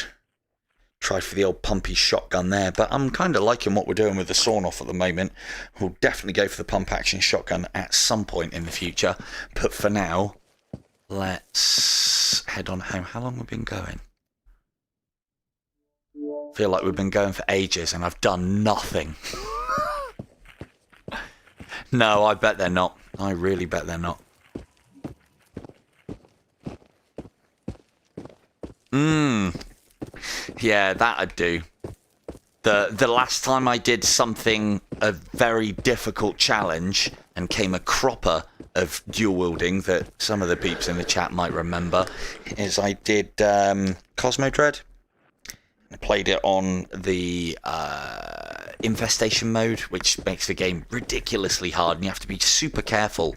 try for the old pumpy shotgun there, but I'm kind of liking what we're doing with the sawn-off at the moment. We'll definitely go for the pump-action shotgun at some point in the future, but for now, let's head on home. How long have we been going? I feel like we've been going for ages and I've done nothing. No, I bet they're not. I really bet they're not. Yeah, that I'd do. The last time I did something, a very difficult challenge, and came a cropper of dual wielding that some of the peeps in the chat might remember, is I did Cosmo Dread. I played it on the infestation mode, which makes the game ridiculously hard, and you have to be super careful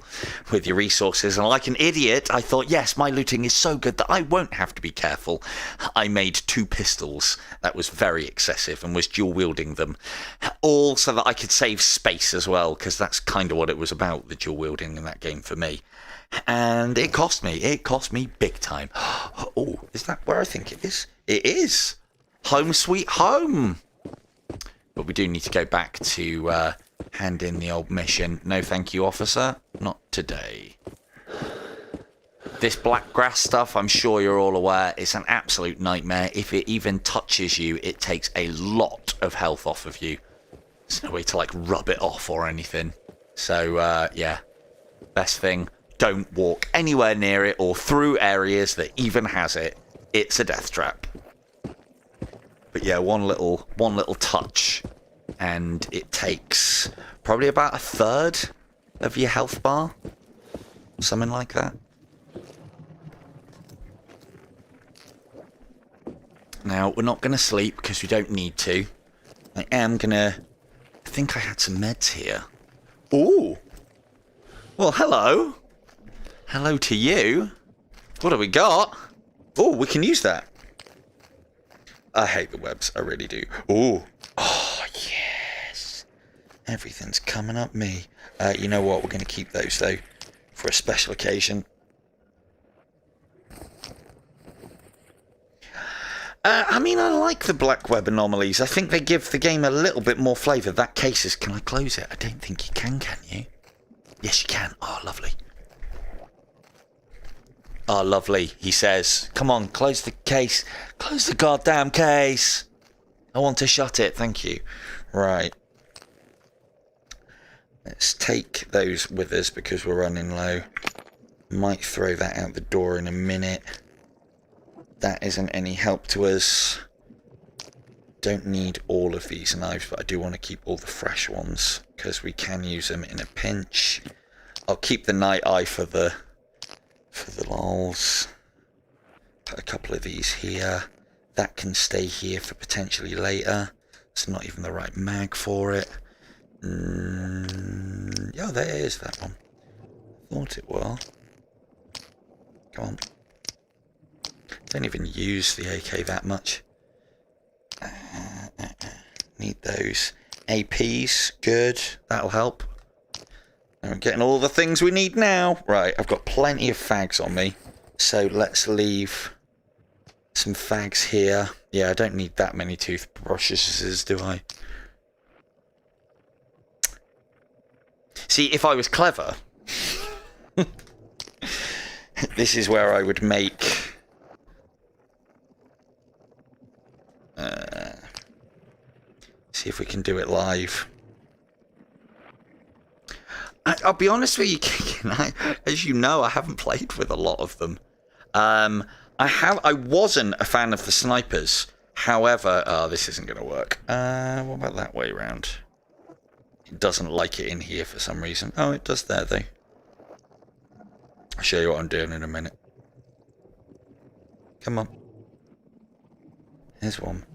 with your resources. And like an idiot, I thought, yes, my looting is so good that I won't have to be careful. I made 2 pistols. That was very excessive, and was dual wielding them, all so that I could save space as well, because that's kind of what it was about, the dual wielding in that game for me. And it cost me big time. Oh, is that where I think it is? It is. Home sweet home. But we do need to go back to hand in the old mission. No thank you, officer. Not today. This black grass stuff, I'm sure you're all aware, it's an absolute nightmare. If it even touches you, it takes a lot of health off of you. There's no way to like rub it off or anything. So yeah, best thing, don't walk anywhere near it or through areas that even has it. It's a death trap. But yeah, one little touch, and it takes probably about a third of your health bar. Something like that. Now, we're not going to sleep because we don't need to. I am going to... I think I had some meds here. Ooh. Well, hello. Hello to you. What have we got? Oh, we can use that. I hate the webs. I really do. Ooh. Oh, yes. Everything's coming up me. You know what? We're going to keep those, though, for a special occasion. I mean, I like the black web anomalies. I think they give the game a little bit more flavour. That case is... Can I close it? I don't think you can you? Yes, you can. Oh, lovely. Oh, lovely, he says. Come on, close the case. Close the goddamn case. I want to shut it, thank you. Right. Let's take those with us because we're running low. Might throw that out the door in a minute. That isn't any help to us. Don't need all of these knives, but I do want to keep all the fresh ones because we can use them in a pinch. I'll keep the night eye for the lols. Put a couple of these here. That can stay here for potentially later. It's not even the right mag for it. Yeah, there is that one. Thought it were. Come on. Don't even use the AK that much. Need those. APs, good. That'll help. I'm getting all the things we need now. Right, I've got plenty of fags on me. So let's leave some fags here. Yeah, I don't need that many toothbrushes, do I? See, if I was clever, this is where I would make... see if we can do it live. I'll be honest with you, Keegan, as you know, I haven't played with a lot of them. I wasn't a fan of the snipers. However, this isn't going to work. What about that way round? It doesn't like it in here for some reason. Oh, it does there, though. I'll show you what I'm doing in a minute. Come on. Here's one.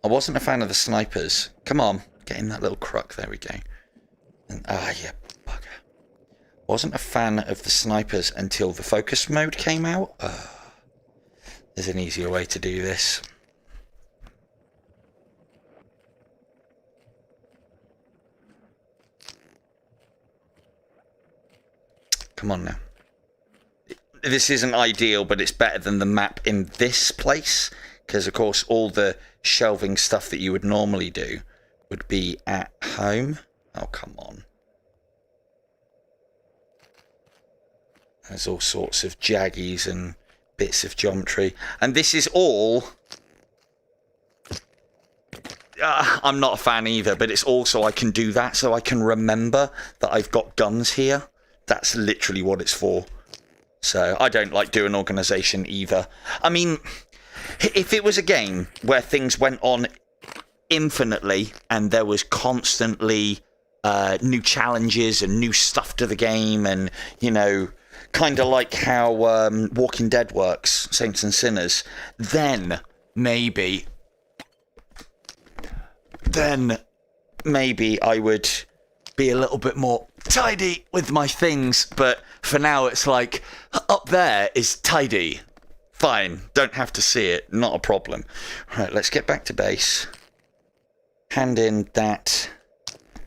I wasn't a fan of the snipers. Come on, get in that little crook. There we go. And, yeah, bugger. Wasn't a fan of the snipers until the focus mode came out. There's an easier way to do this. Come on now. This isn't ideal, but it's better than the map in this place. Because, of course, all the shelving stuff that you would normally do would be at home. Oh, come on. There's all sorts of jaggies and bits of geometry. And this is all... I'm not a fan either, but it's also I can do that so I can remember that I've got guns here. That's literally what it's for. So I don't like doing organisation either. I mean... If it was a game where things went on infinitely and there was constantly new challenges and new stuff to the game and, you know, kind of like how Walking Dead works, Saints and Sinners, then maybe I would be a little bit more tidy with my things. But for now, it's like, up there is tidy. Fine, don't have to see it, not a problem. Right, let's get back to base. Hand in that.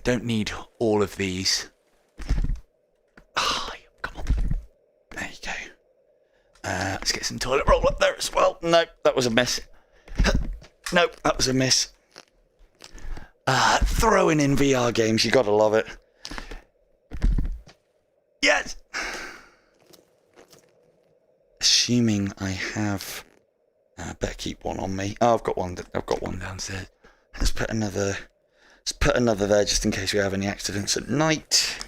Don't need all of these. Come on. There you go. Let's get some toilet roll up there as well. Nope, that was a miss. Nope, that was a miss. Throwing in VR games, you gotta love it. Yes! Assuming I have, better keep one on me. Oh, I've got one downstairs. Let's put another there just in case we have any accidents at night.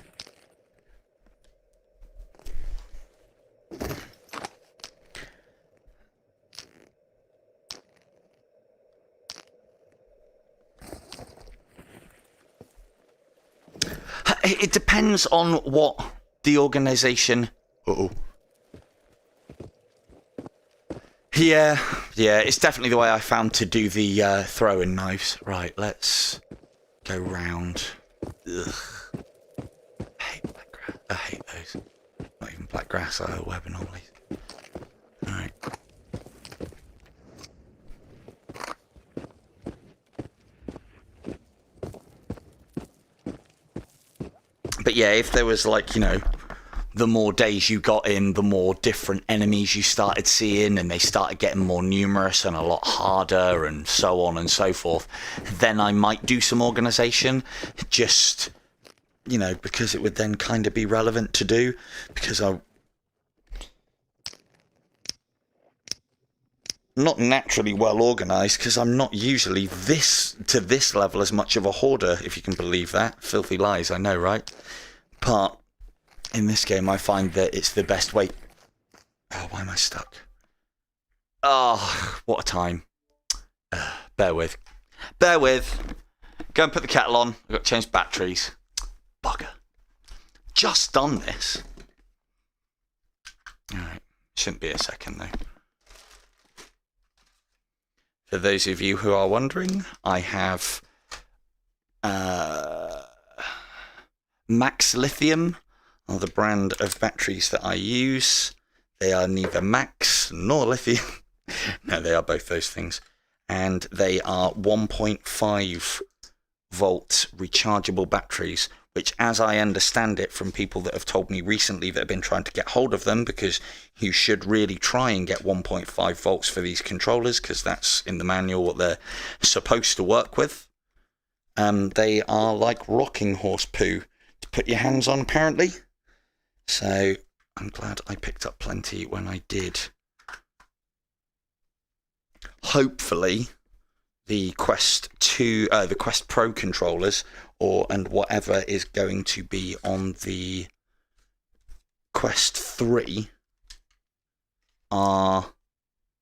It depends on what the organisation... Uh-oh. Yeah, it's definitely the way I found to do the throwing knives. Right, let's go round. Ugh. I hate black grass. I hate those. Not even black grass, web anomalies. Alright. But yeah, if there was like, you know, the more days you got in, the more different enemies you started seeing, and they started getting more numerous and a lot harder and so on and so forth, then I might do some organisation, just, you know, because it would then kind of be relevant to do, because I'm not naturally well organised, because I'm not usually to this level as much of a hoarder, if you can believe that. Filthy lies, I know, right? But in this game, I find that it's the best way... Oh, why am I stuck? Oh, what a time. Bear with. Bear with. Go and put the kettle on. I've got to change batteries. Bugger. Just done this. Alright. Shouldn't be a second, though. For those of you who are wondering, I have Max Lithium, are the brand of batteries that I use. They are neither Max nor Lithium. No, they are both those things. And they are 1.5 volt rechargeable batteries, which, as I understand it from people that have told me recently that have been trying to get hold of them, because you should really try and get 1.5 volts for these controllers, because that's in the manual what they're supposed to work with. They are like rocking horse poo to put your hands on, apparently. So I'm glad I picked up plenty when I did. Hopefully, the Quest 2, the Quest Pro controllers, and whatever is going to be on the Quest 3 are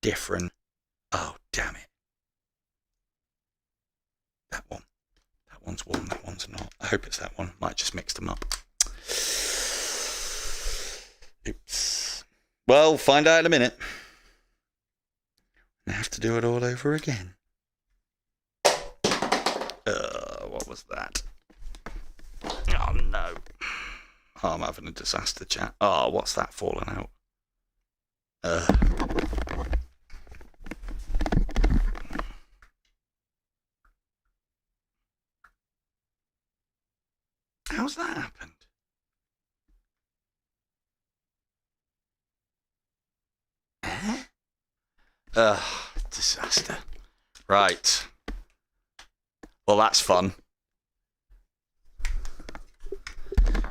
different. Oh, damn it. That one. That one's one, that one's not. I hope it's that one. Might just mix them up. Oops. Well, find out in a minute. I have to do it all over again. What was that? Oh, no. Oh, I'm having a disaster chat. Oh, what's that falling out? How's that happened? Disaster. Right. Well, that's fun.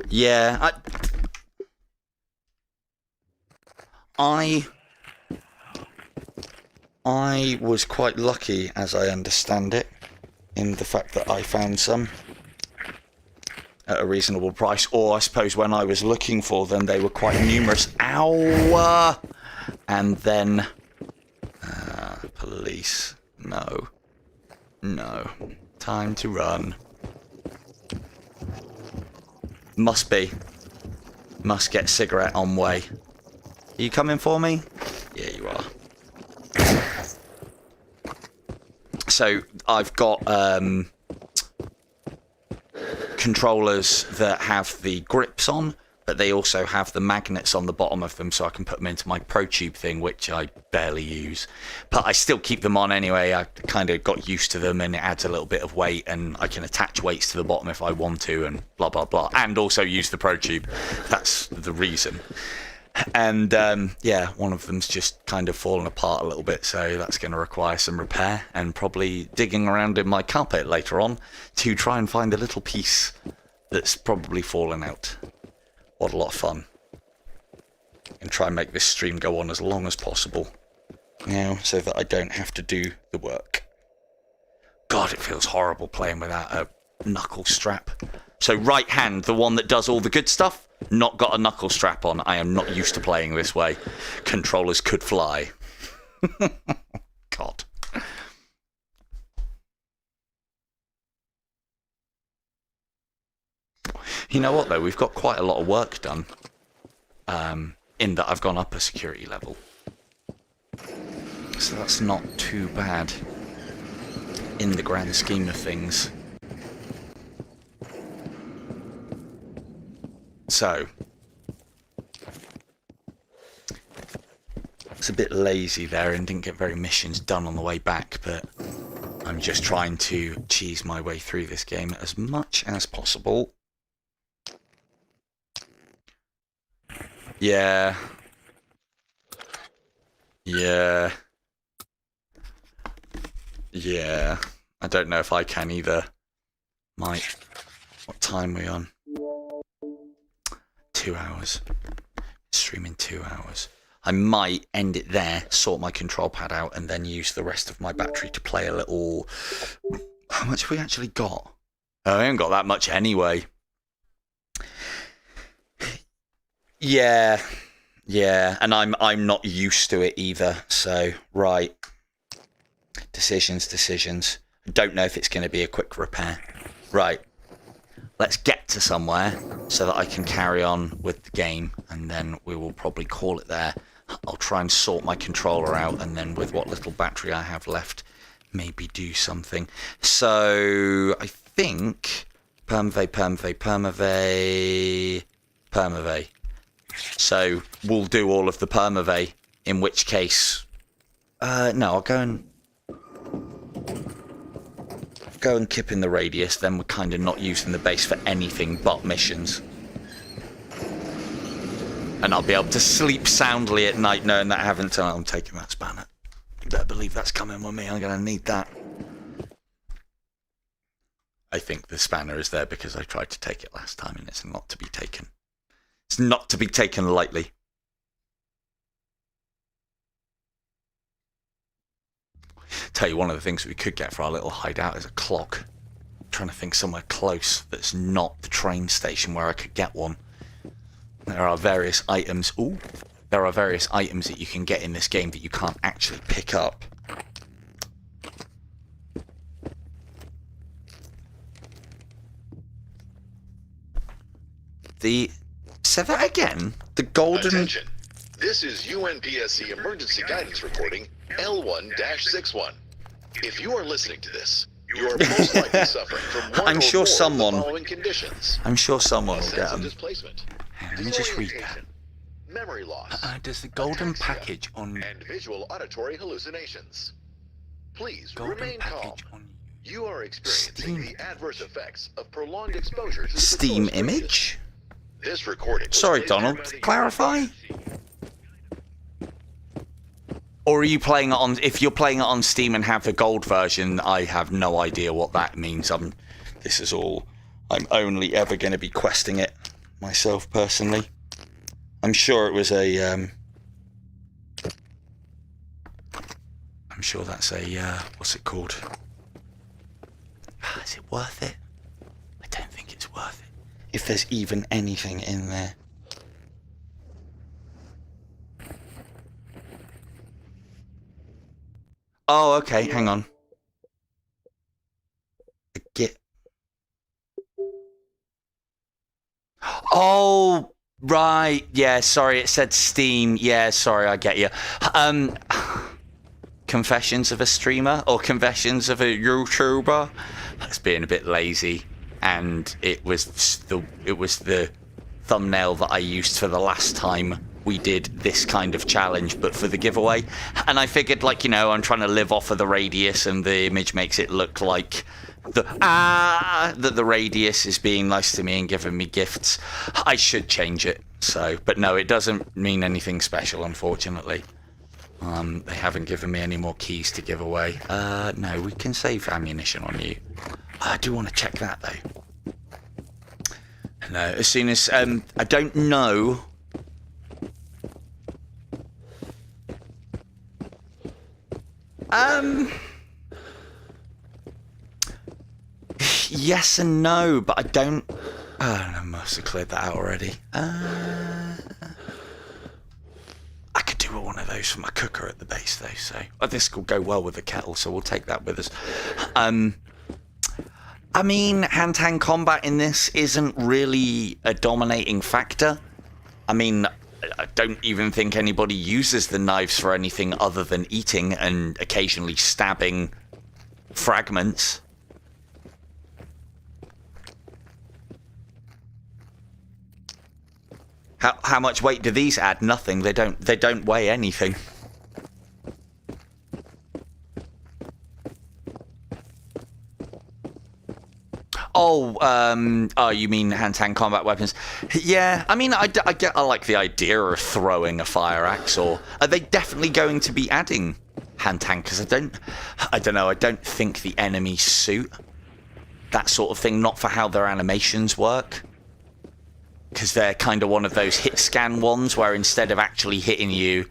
Yeah, I was quite lucky, as I understand it, in the fact that I found some at a reasonable price, or I suppose when I was looking for them, they were quite numerous. Ow! And then... police. No. No. Time to run. Must be. Must get cigarette on way. Are you coming for me? Yeah, you are. So, I've got controllers that have the grips on, but they also have the magnets on the bottom of them, so I can put them into my ProTube thing, which I barely use. But I still keep them on anyway. I kind of got used to them, and it adds a little bit of weight, and I can attach weights to the bottom if I want to, and blah, blah, blah. And also use the ProTube. That's the reason. And, yeah, one of them's just kind of fallen apart a little bit, so that's going to require some repair, and probably digging around in my carpet later on to try and find a little piece that's probably fallen out. What a lot of fun. And try and make this stream go on as long as possible. Now, so that I don't have to do the work. God, it feels horrible playing without a knuckle strap. So right hand, the one that does all the good stuff, not got a knuckle strap on. I am not used to playing this way. Controllers could fly. God. You know what, though? We've got quite a lot of work done. In that I've gone up a security level. So that's not too bad in the grand scheme of things. So, it's a bit lazy there and didn't get very missions done on the way back, but I'm just trying to cheese my way through this game as much as possible. Yeah. Yeah. Yeah. I don't know if I can either. What time are we on? 2 hours. Streaming 2 hours. I might end it there, sort my control pad out, and then use the rest of my battery to play a little... How much have we actually got? Oh, I haven't got that much anyway. Yeah. Yeah, and I'm not used to it either, so, right. Decisions. I don't know if it's going to be a quick repair. Right. Let's get to somewhere so that I can carry on with the game, and then we will probably call it there. I'll try and sort my controller out, and then with what little battery I have left, maybe do something. So, I think... Permavay. So, we'll do all of the permavay, in which case... no, I'll go and kip in the radius, then we're kind of not using the base for anything but missions. And I'll be able to sleep soundly at night knowing that I haven't... I'm taking that spanner. You better believe that's coming with me. I'm going to need that. I think the spanner is there because I tried to take it last time and it's not to be taken. It's not to be taken lightly. Tell you, one of the things we could get for our little hideout is a clock. I'm trying to think somewhere close that's not the train station where I could get one. There are various items. Ooh, there are various items that you can get in this game that you can't actually pick up. Say that again. The golden... Attention. This is UNPSC emergency guidance reporting L1-61. If you are listening to this, you are most likely suffering from one I'm or sure more someone... of the following conditions. I'm sure someone A will sense get of them. displacement, Let me just read that. memory loss, Does the golden ataxia, package on... and visual auditory hallucinations. Please Golden remain calm. package on... You are experiencing Steam. the adverse effects of prolonged exposure to the Steam Pechorsk radius. image? This recording was Sorry, placed Donald, by the clarify? Or are you playing it on... If you're playing it on Steam and have the gold version, I have no idea what that means. This is all... I'm only ever going to be questing it myself, personally. I'm sure it was a... I'm sure that's a... what's it called? Is it worth it? I don't think it's worth it. If there's even anything in there. Oh, okay, hang on. Get... Oh, right. Yeah, sorry, it said Steam. Yeah, sorry, I get you. Confessions of a streamer or confessions of a YouTuber. That's being a bit lazy. And it was the thumbnail that I used for the last time we did this kind of challenge, but for the giveaway. And I figured, like, you know, I'm trying to live off of the radius, and the image makes it look like that the radius is being nice to me and giving me gifts. I should change it. So, but no, it doesn't mean anything special, unfortunately. They haven't given me any more keys to give away. No, we can save ammunition on you. I do want to check that, though. No, as soon as... I don't know... Yes and no, but I don't... Oh, I must have cleared that out already. I could do one of those for my cooker at the base, though, so... this will go well with the kettle, so we'll take that with us. I mean, hand-to-hand combat in this isn't really a dominating factor. I mean, I don't even think anybody uses the knives for anything other than eating and occasionally stabbing fragments. How much weight do these add? Nothing. They don't weigh anything. Oh, you mean hand-to-hand combat weapons? Yeah, I mean, I like the idea of throwing a fire axe, or are they definitely going to be adding hand-to-hand? Because I don't know, I don't think the enemies suit that sort of thing, not for how their animations work. Because they're kind of one of those hit scan ones where instead of actually hitting you...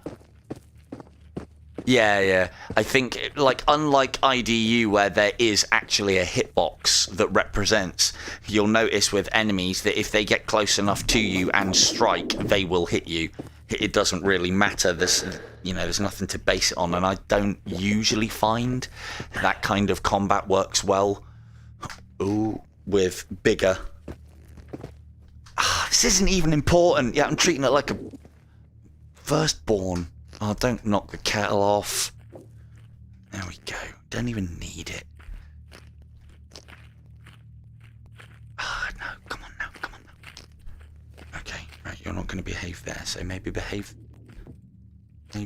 Yeah. I think, like, unlike IDU, where there is actually a hitbox that represents, you'll notice with enemies that if they get close enough to you and strike, they will hit you. It doesn't really matter. There's nothing to base it on, and I don't usually find that kind of combat works well with bigger... This isn't even important. Yeah, I'm treating it like a firstborn. Oh, don't knock the kettle off. There we go. Don't even need it. No, come on now. Okay, right, you're not going to behave there, so maybe behave there.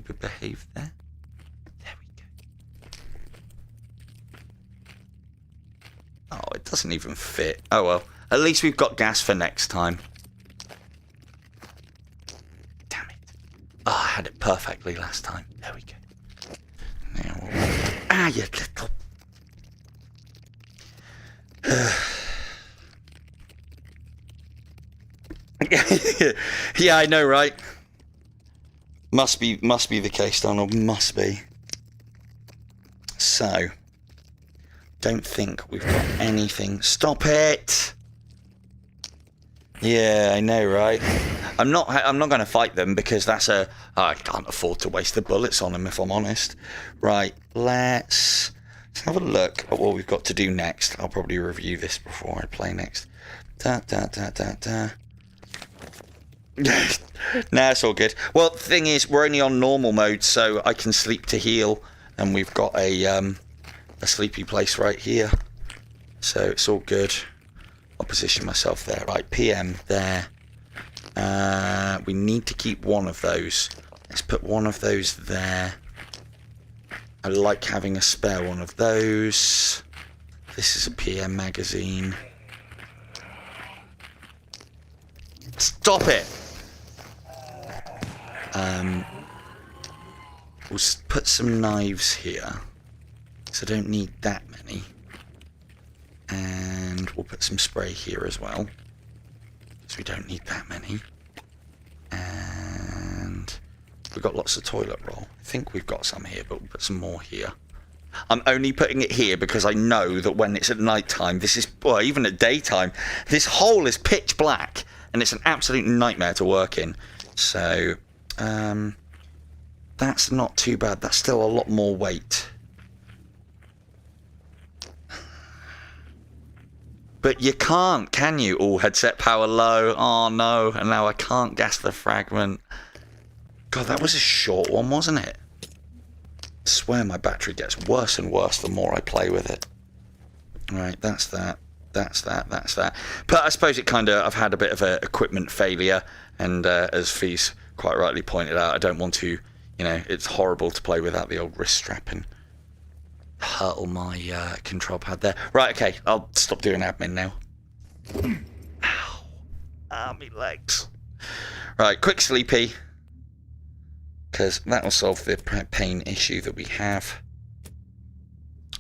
There we go. Oh, it doesn't even fit. Oh well. At least we've got gas for next time. Damn it. Oh, I had it perfectly last time. There we go. Now, you little... Yeah, I know, right? Must be the case, Donald. Must be. So, don't think we've got anything. Stop it! Yeah, I know, right? I'm not going to fight them because I can't afford to waste the bullets on them, if I'm honest. Right, let's have a look at what we've got to do next. I'll probably review this before I play next. Nah, it's all good. Well, the thing is, we're only on normal mode, so I can sleep to heal, and we've got a sleepy place right here. So it's all good. I'll position myself there. Right, PM there. We need to keep one of those. Let's put one of those there. I like having a spare one of those. This is a PM magazine. Stop it! We'll put some knives here. So I don't need that many. And we'll put some spray here as well. So we don't need that many. And we've got lots of toilet roll. I think we've got some here, but we'll put some more here. I'm only putting it here because I know that when it's at night time, well, even at daytime, this hole is pitch black. And it's an absolute nightmare to work in. So, that's not too bad. That's still a lot more weight. But you can't, can you? Oh, headset power low. Oh, no. And now I can't gas the fragment. God, that was a short one, wasn't it? I swear my battery gets worse and worse the more I play with it. Right, that's that. That's that. But I suppose I've had a bit of an equipment failure. And as Fee's quite rightly pointed out, I don't want to, it's horrible to play without the old wrist strap and hurtle my control pad there. Right, okay, I'll stop doing admin now. Ow. My legs. Right, quick sleepy. Because that will solve the pain issue that we have.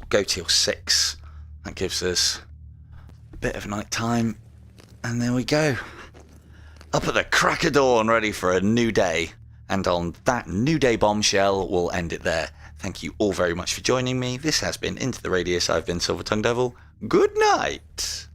Go till 6. That gives us a bit of night time. And there we go. Up at the crack of dawn, ready for a new day. And on that new day bombshell, we'll end it there. Thank you all very much for joining me. This has been Into the Radius. I've been Silver Tongue Devil. Good night.